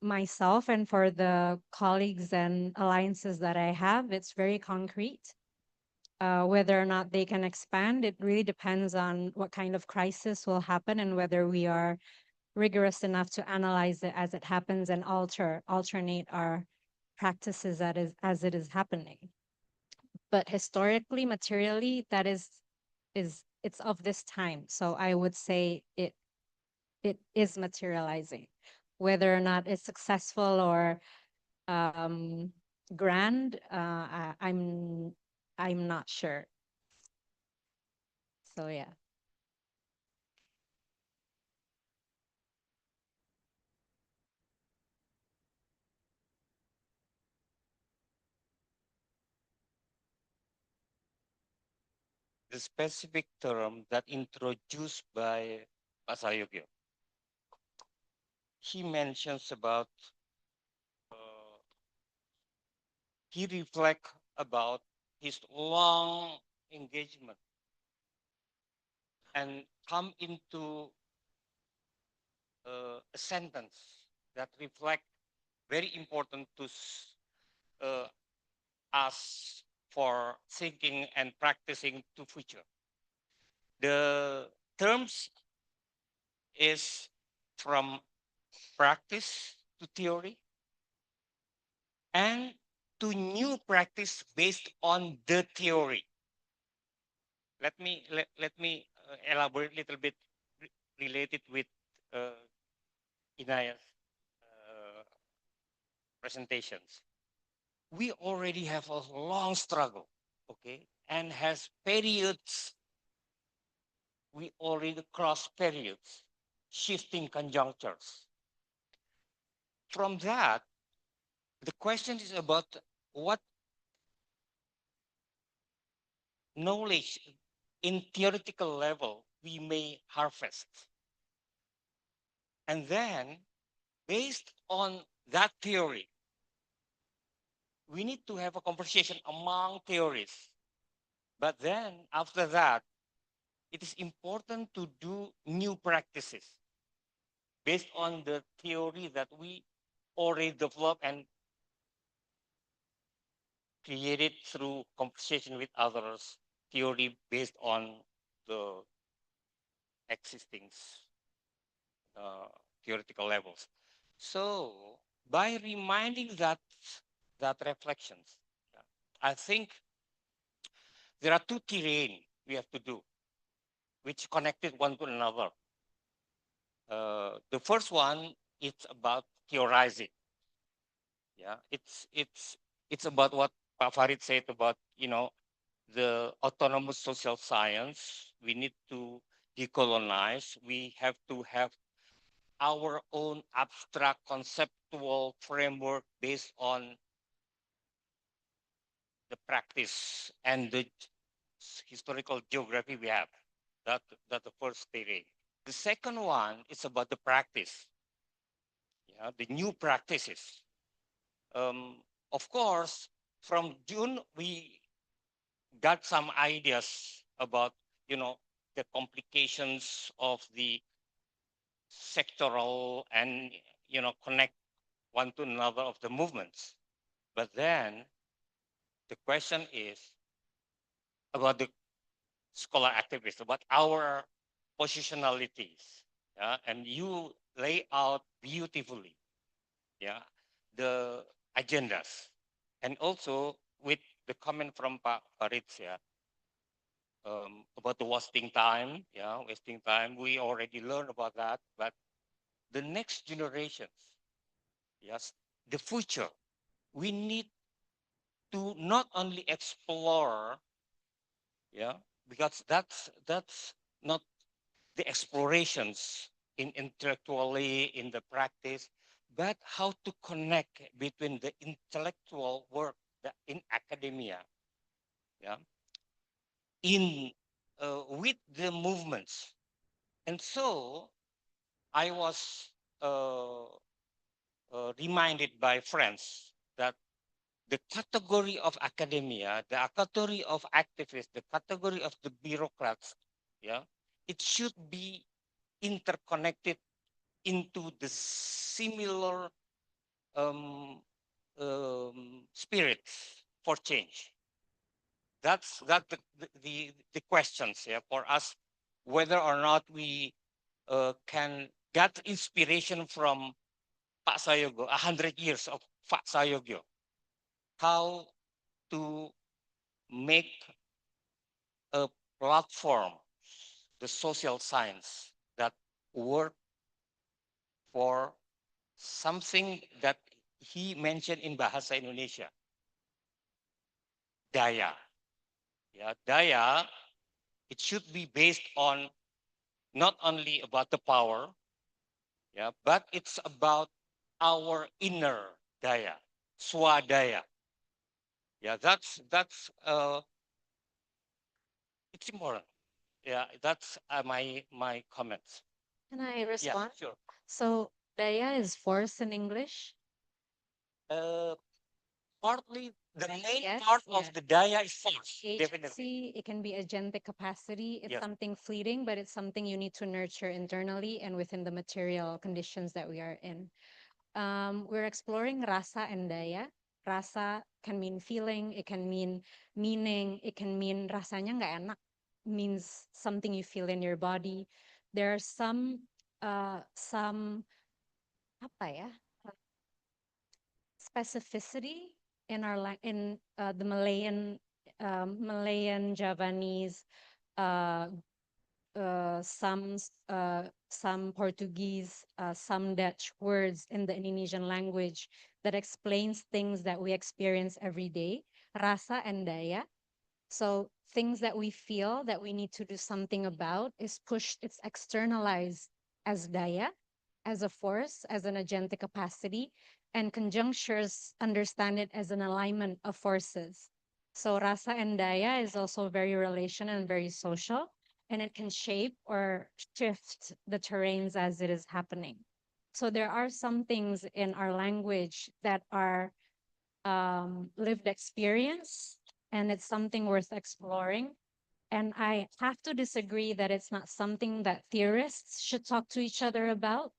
myself and for the colleagues and alliances that I have, it's very concrete. Whether or not they can expand, it really depends on what kind of crisis will happen and whether we are rigorous enough to analyze it as it happens and alternate our practices as it is happening. But historically, materially, that it's of this time. So I would say it is materializing. Whether or not it's successful or grand, I'm not sure. So yeah. the specific term that introduced by Pak Sayogyo. He mentions about, he reflect about his long engagement and come into a sentence that reflect very important to us for thinking and practicing to future. The terms is from practice to theory and to new practice based on the theory. Let me elaborate a little bit related with Inaya's presentations. We already have a long struggle, okay, and has periods. We already cross periods, shifting conjunctures. From that, the question is about what knowledge in theoretical level we may harvest. And then, based on that theory, we need to have a conversation among theories. But then, after that, it is important to do new practices based on the theory that we already developed and created through conversation with others, theory based on the existing theoretical levels. So by reminding that reflections, I think there are two terrain we have to do, which connected one to another. The first one, it's about theorizing. Yeah, it's about what Pak Farid said about, the autonomous social science. We need to decolonize. We have to have our own abstract conceptual framework based on the practice and the historical geography we have. That's the first theory. The second one is about the practice, the new practices. Of course, from June, we got some ideas about, the complications of the sectoral and, connect one to another of the movements. But then the question is about the scholar activists, about our positionalities. Yeah? And you lay out beautifully, the agendas. And also with the comment from Pak Farid, about the wasting time, wasting time. We already learned about that, but the next generations, yes, the future, we need to not only explore, because that's not the explorations in intellectually in the practice, but how to connect between the intellectual work in academia, in with the movements. And so I was reminded by friends that the category of academia, the category of activists, the category of the bureaucrats, it should be interconnected into the similar spirits for change. That's the questions, for us, whether or not we can get inspiration from Pak Sayogyo, 100 years of Pak Sayogyo, how to make a platform, the social science that work for something that he mentioned in Bahasa Indonesia, daya. Daya, it should be based on not only about the power, but it's about our inner daya, swadaya. That's it's immoral. Yeah, that's my comments. Can I Yeah, respond? sure. So daya is force in English. Uh, Partly the main Yes, part yeah. of the daya is force, definitely. Agency, it can be agentic capacity. It's Yes. something fleeting, but it's something you need to nurture internally and within the material conditions that we are in. We're exploring rasa and daya. Rasa can mean feeling, it can mean meaning, it can mean rasanya nggak enak, means something you feel in your body. There are some apa ya, specificity in the Malayan, Javanese, uh, some Portuguese, some Dutch words in the Indonesian language that explains things that we experience every day, rasa and daya. So things that we feel that we need to do something about is pushed, it's externalized as daya, as a force, as an agentic capacity, and conjunctures understand it as an alignment of forces. So rasa and daya is also very relational and very social, and it can shape or shift the terrains as it is happening. So there are some things in our language that are lived experience, and it's something worth exploring. And I have to disagree that it's not something that theorists should talk to each other about.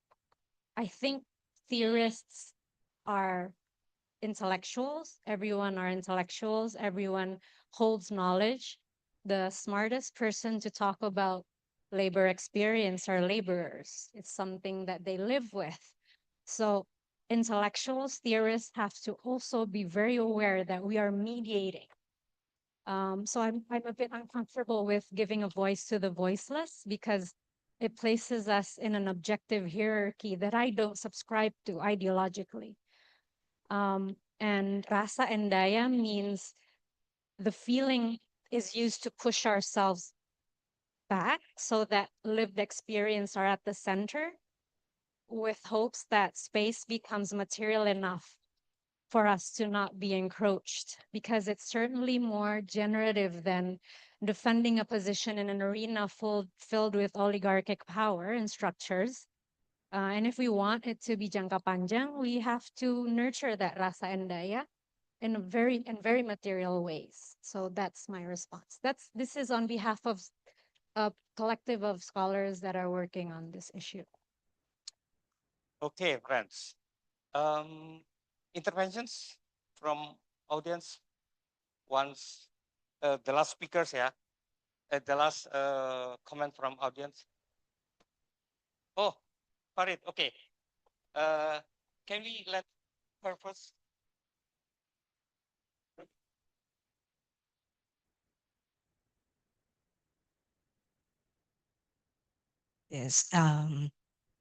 I think theorists are intellectuals. Everyone are intellectuals. Everyone holds knowledge. The smartest person to talk about labor experience are laborers. It's something that they live with. So intellectuals, theorists have to also be very aware that we are mediating. So I'm a bit uncomfortable with giving a voice to the voiceless because it places us in an objective hierarchy that I don't subscribe to ideologically. And rasa and daya means the feeling is used to push ourselves back so that lived experience are at the center with hopes that space becomes material enough for us to not be encroached, because it's certainly more generative than defending a position in an arena filled with oligarchic power and structures. And if we want it to be jangka panjang, we have to nurture that rasa and daya in very material ways. So that's my response. This is on behalf of a collective of scholars that are working on this issue. Okay, friends. Interventions from audience. Once the last speakers, yeah. The last comment from audience. Oh, Farid. Okay. Can we let her first? Yes.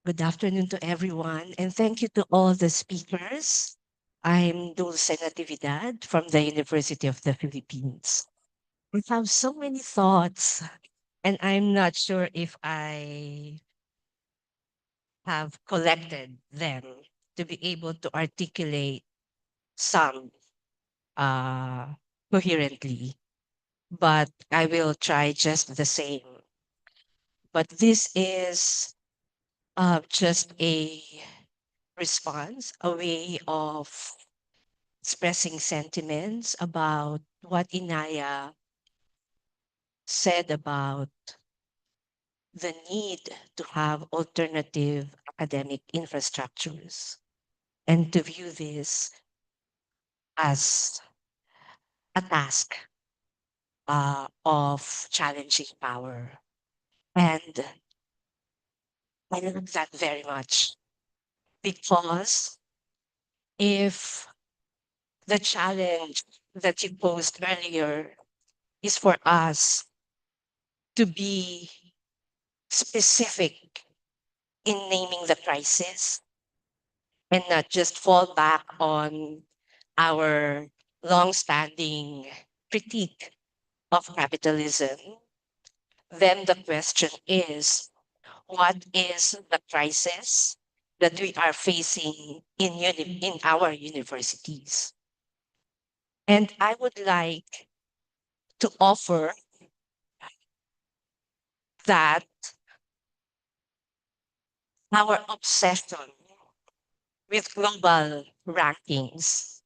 Good afternoon to everyone, and thank you to all the speakers. I'm Dulce Natividad from the University of the Philippines. I have so many thoughts, and I'm not sure if I have collected them to be able to articulate some uh, coherently, but I will try just the same. But this is just a response, a way of expressing sentiments about what Inaya said about the need to have alternative academic infrastructures and to view this as a task of challenging power. And I love that very much because if the challenge that you posed earlier is for us to be specific in naming the crisis and not just fall back on our long-standing critique of capitalism, then the question is, what is the crisis that we are facing in our universities? And I would like to offer that our obsession with global rankings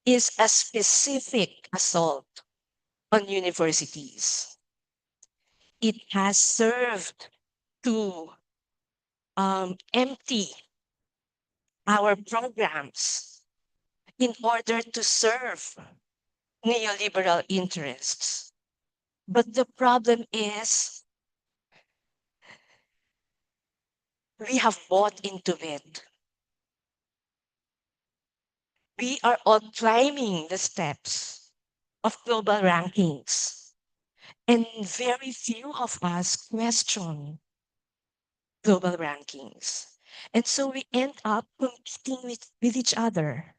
is a specific assault on universities. It has served to empty our programs in order to serve neoliberal interests. But the problem is we have bought into it. We are all climbing the steps of global rankings, and very few of us question global rankings. And so we end up competing with each other.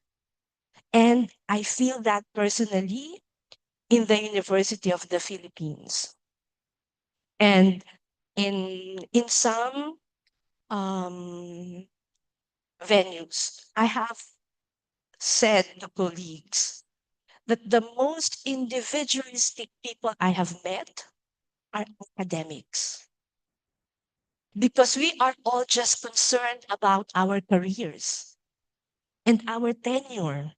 And I feel that personally in the University of the Philippines. And in some venues, I have said to colleagues that the most individualistic people I have met are academics. Because we are all just concerned about our careers and our tenure,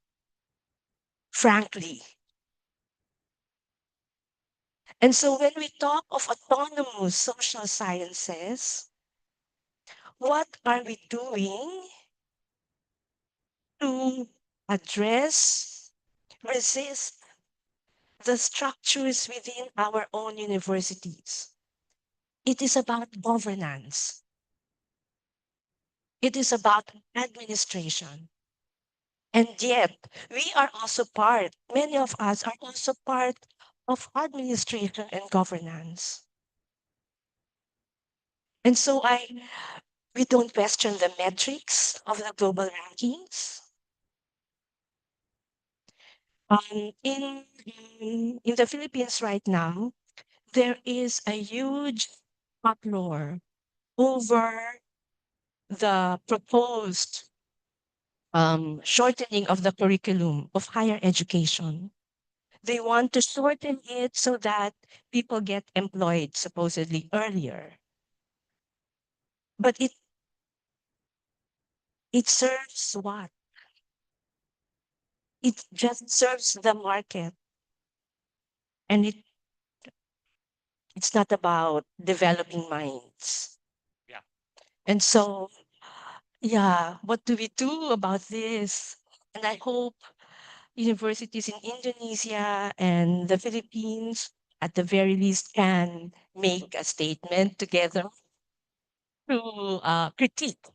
frankly. And so when we talk of autonomous social sciences, what are we doing to address, resist the structures within our own universities? It is about governance. It is about administration. And yet, we are also part, many of us are also part of administration and governance. And so we don't question the metrics of the global rankings. In the Philippines right now, there is a huge uproar over the proposed shortening of the curriculum of higher education. They want to shorten it so that people get employed supposedly earlier. But it serves what? It just serves the market. And it's not about developing minds. Yeah. And so, yeah, what do we do about this? And I hope universities in Indonesia and the Philippines, at the very least, can make a statement together to critique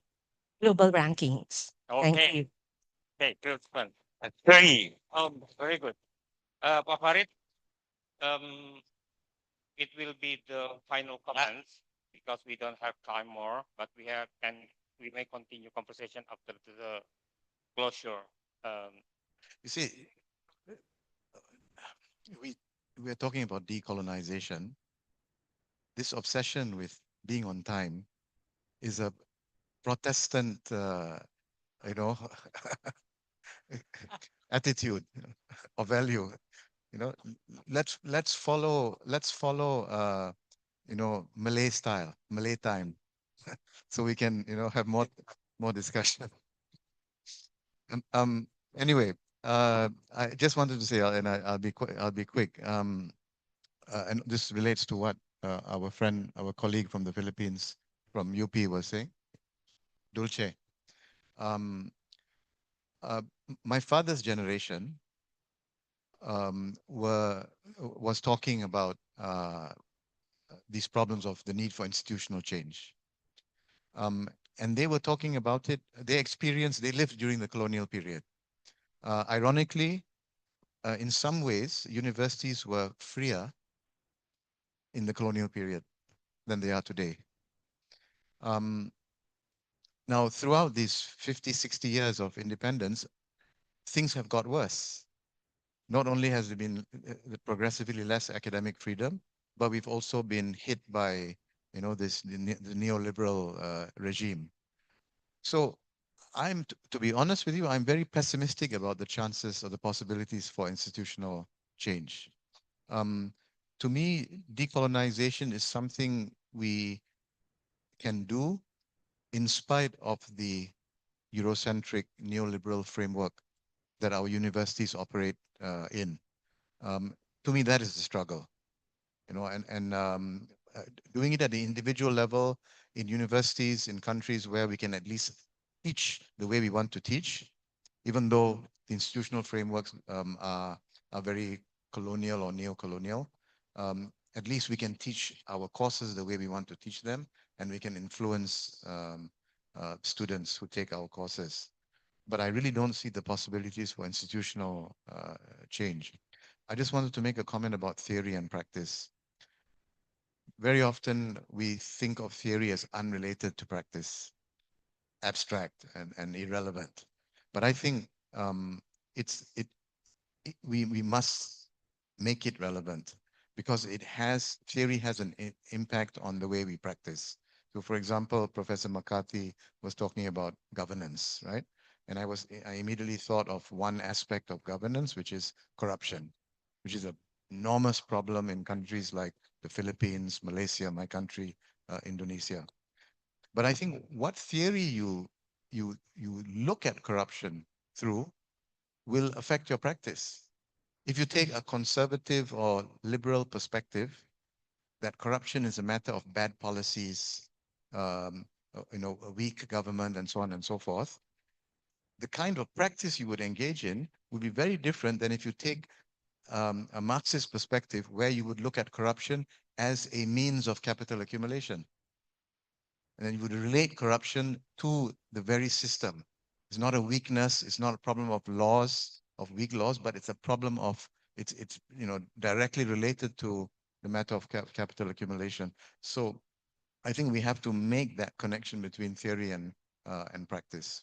global rankings. Thank Okay. you. Okay, good one. Three. Very good. Paparit, it will be the final comments because we don't have time more, but we may continue conversation after the closure. You see, we we're talking about decolonization. This obsession with being on time is a Protestant, you know, attitude or value. You know, let's follow Malay style, Malay time, so we can have more discussion. Um, um anyway, I just wanted to say, and I'll be quick. And this relates to what our colleague from the Philippines, from UP, was saying. Dulce. Um, my father's generation was talking about these problems of the need for institutional change. And they were talking about it. They lived during the colonial period. Ironically, in some ways, universities were freer in the colonial period than they are today. Now, throughout these 50, 60 years of independence, things have got worse. Not only has there been progressively less academic freedom, but we've also been hit by, the neoliberal regime. So to be honest with you, I'm very pessimistic about the chances or the possibilities for institutional change. to me, decolonization is something we can do in spite of the Eurocentric neoliberal framework that our universities operate in. To me, that is the struggle, and doing it at the individual level in universities, in countries where we can at least teach the way we want to teach, even though the institutional frameworks are very colonial or neo-colonial. At least we can teach our courses the way we want to teach them, and we can influence students who take our courses. But I really don't see the possibilities for institutional change. I just wanted to make a comment about theory and practice. Very often we think of theory as unrelated to practice, abstract and irrelevant. But I think we must make it relevant because theory has an impact on the way we practice. So for example, Professor McCarthy was talking about governance, right? And I immediately thought of one aspect of governance, which is corruption, which is an enormous problem in countries like the Philippines, Malaysia, my country, Indonesia. But I think what theory you look at corruption through will affect your practice. If you take a conservative or liberal perspective, that corruption is a matter of bad policies, a weak government, and so on and so forth, the kind of practice you would engage in would be very different than if you take a Marxist perspective where you would look at corruption as a means of capital accumulation. And then you would relate corruption to the very system. It's not a weakness, it's not a problem of laws, of weak laws, but it's a problem of, it's directly related to the matter of capital accumulation. So I think we have to make that connection between theory and practice.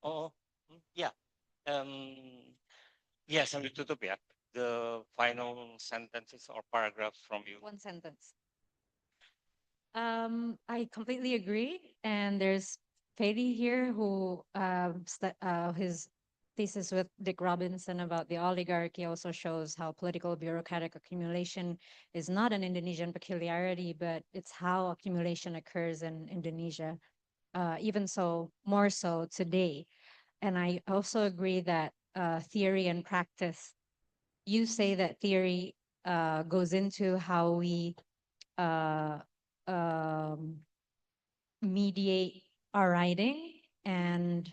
Oh, yeah. Yes, sambil tutup ya. The final sentences or paragraphs from you. One sentence. I completely agree. And there's Fady here who his thesis with Dick Robinson about the oligarchy also shows how political bureaucratic accumulation is not an Indonesian peculiarity, but it's how accumulation occurs in Indonesia. Even so, more so today. And I also agree that theory and practice, you say that theory goes into how we um, mediate our writing, and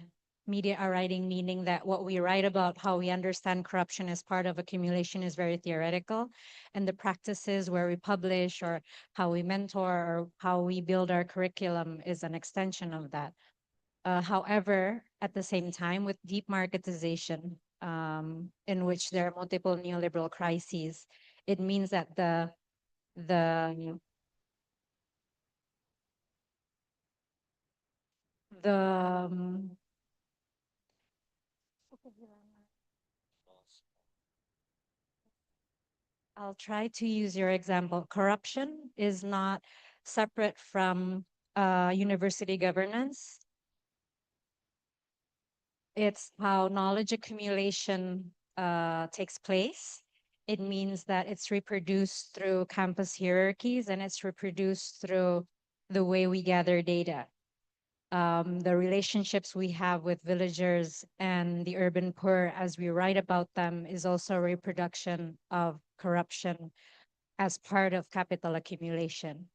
mediate our writing meaning that what we write about how we understand corruption as part of accumulation is very theoretical, and the practices where we publish or how we mentor or how we build our curriculum is an extension of that. However, at the same time, with deep marketization, in which there are multiple neoliberal crises, it means that the I'll try to use your example. Corruption is not separate from university governance. It's how knowledge accumulation takes place. It means that it's reproduced through campus hierarchies, and it's reproduced through the way we gather data. The relationships we have with villagers and the urban poor as we write about them is also a reproduction of corruption as part of capital accumulation.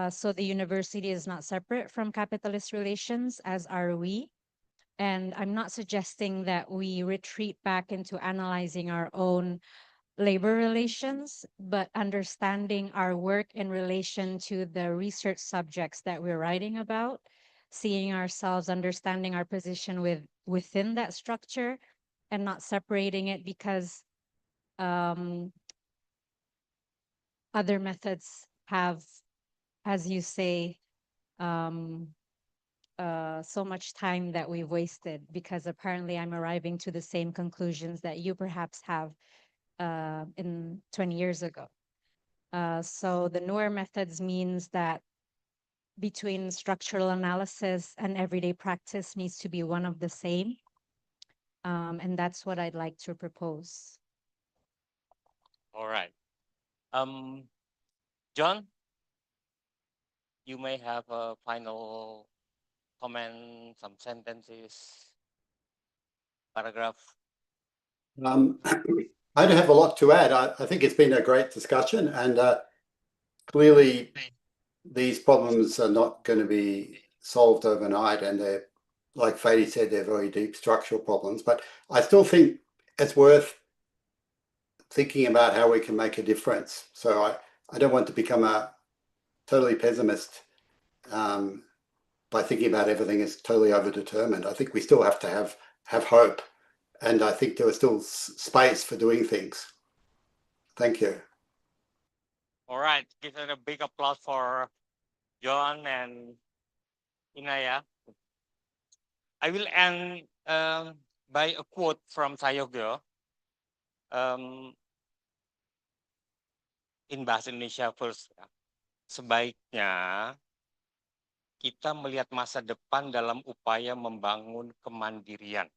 So the university is not separate from capitalist relations, as are we. And I'm not suggesting that we retreat back into analyzing our own labor relations, but understanding our work in relation to the research subjects that we're writing about, seeing ourselves, understanding our position within that structure, and not separating it because other methods have, as you say, so much time that we've wasted, because apparently I'm arriving to the same conclusions that you perhaps have in 20 years ago. So the newer methods means that between structural analysis and everyday practice needs to be one of the same. And that's what I'd like to propose. All right. John, you may have a final comment, some sentences, paragraph. I don't have a lot to add. I think it's been a great discussion, and clearly these problems are not going to be solved overnight, and they're, like Fadi said, they're very deep structural problems. But I still think it's worth thinking about how we can make a difference. So I don't want to become a totally pessimist by thinking about everything as totally overdetermined. I think we still have to have hope, and I think there is still space for doing things. Thank you. All right, give it a big applause for John and Inaya. I will end by a quote from Sayogyo in bahasa Indonesia first. Sebaiknya kita melihat masa depan dalam upaya membangun kemandirian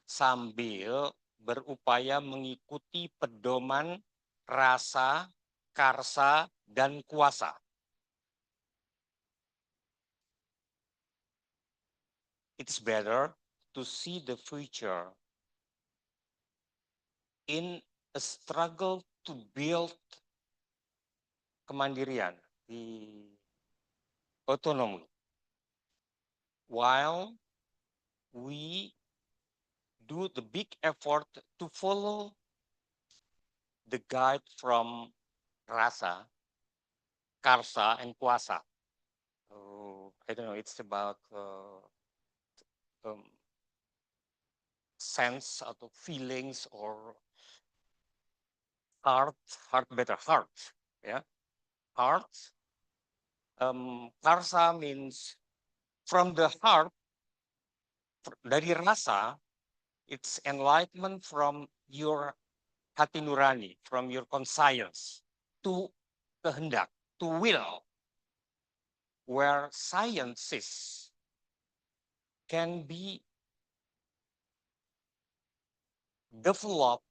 sambil berupaya mengikuti pedoman rasa, karsa, dan kuasa. It's better to see the future in a struggle to build kemandirian, the autonomy, while we do the big effort to follow the guide from rasa, karsa, and kuasa. I don't know, it's about sense atau feelings or heart better, yeah, heart. Karsa means from the heart, dari rasa, it's enlightenment from your hati nurani, from your conscience, to kehendak, to will, where sciences can be developed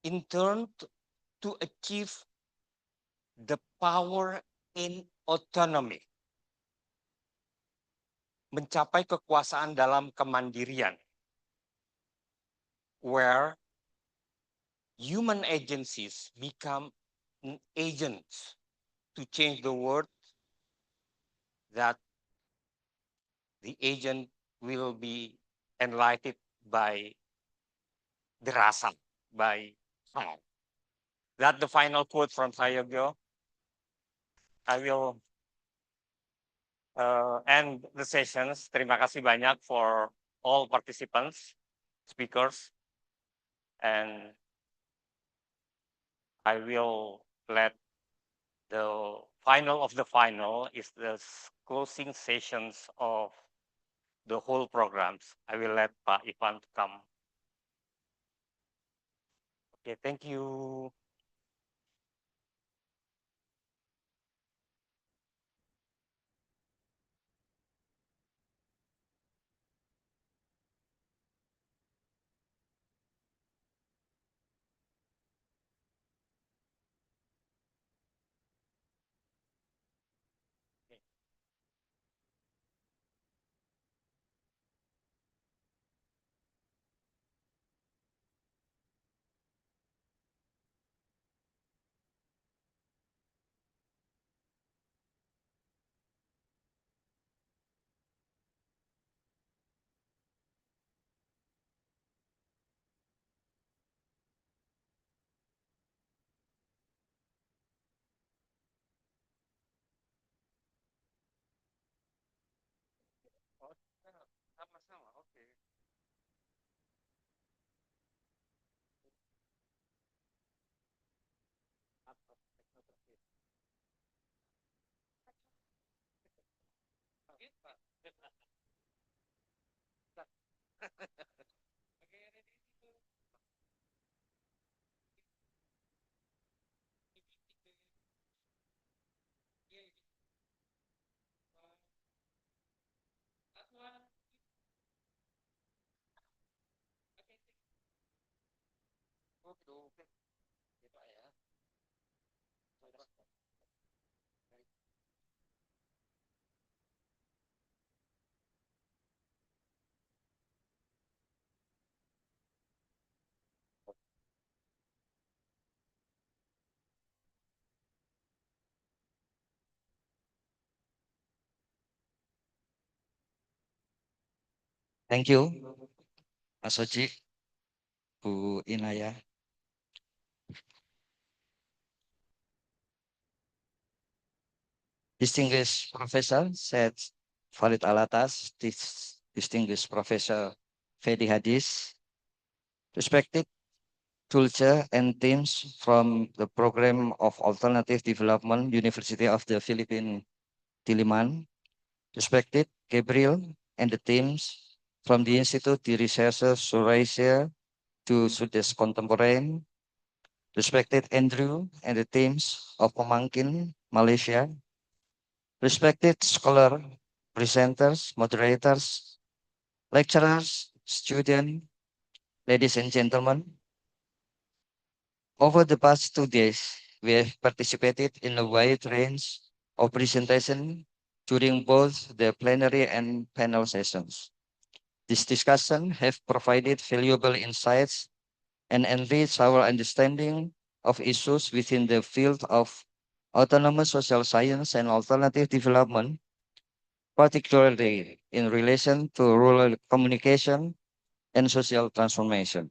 in turn to achieve the power in autonomy, mencapai kekuasaan dalam kemandirian, where human agencies become agents to change the world, that the agent will be enlightened by the rasa, by heart. That's the final quote from Sayogyo. I will end the sessions. Terima kasih banyak for all participants, speakers, and I will let the final of the final is the closing sessions of the whole programs. I will let Pak Ivan to come. Okay, thank you. Sama-sama, oke. Thank you, Mas Soji, Bu Inaya. Distinguished Professor said Farid Alatas, distinguished Professor Fedi Hadis, respected culture and teams from the Program of Alternative Development, University of the Philippines, Diliman, respected Gabriel and the teams from the Institute de Recherche Surasia to Sudes Contemporary, respected Andrew and the teams of Pemangkin, Malaysia, respected scholar, presenters, moderators, lecturers, students, ladies and gentlemen, over the past 2 days, we have participated in a wide range of presentation during both the plenary and panel sessions. This discussion have provided valuable insights and enriched our understanding of issues within the field of autonomous social science and alternative development, particularly in relation to rural communication and social transformation.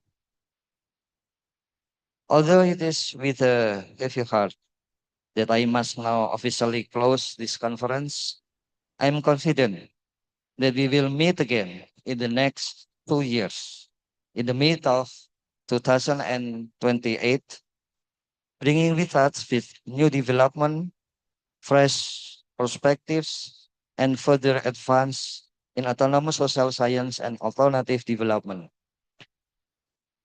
Although it is with a heavy heart that I must now officially close this conference, I am confident that we will meet again in the next 2 years, in the mid of 2028, bringing with us with new development, fresh perspectives, and further advance in autonomous social science and alternative development.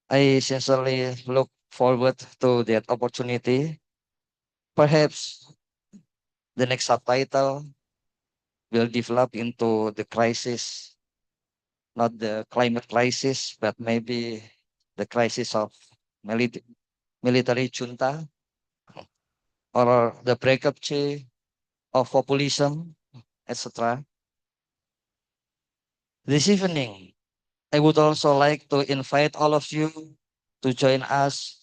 I sincerely look forward to that opportunity. Perhaps the next subtitle will develop into the crisis, not the climate crisis, but maybe the crisis of military junta or the breakup of populism, etc. This evening, I would also like to invite all of you to join us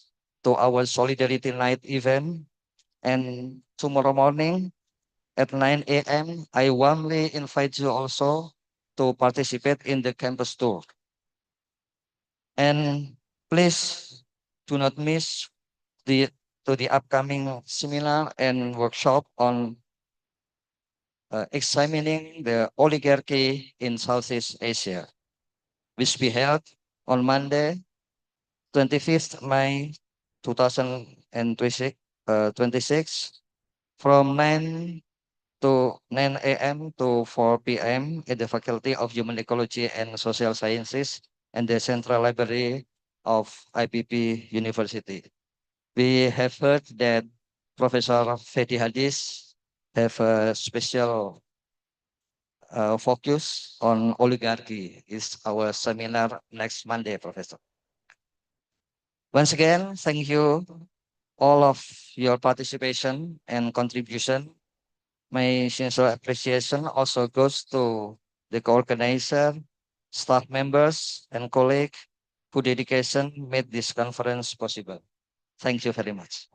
to our Solidarity Night event. And tomorrow morning at 9 a.m., I warmly invite you also to participate in the campus tour. And please do not miss the upcoming seminar and workshop on examining the oligarchy in Southeast Asia, which we held on Monday, 25th May 2026, from 9 a.m. to 4 p.m. at the Faculty of Human Ecology and Social Sciences and the Central Library of IPP University. We have heard that Professor Fedi Hadis have a special focus on oligarchy. Is our seminar next Monday, Professor. Once again, thank you all of your participation and contribution. My sincere appreciation also goes to the co-organizer, staff members, and colleagues whose dedication made this conference possible. Thank you very much.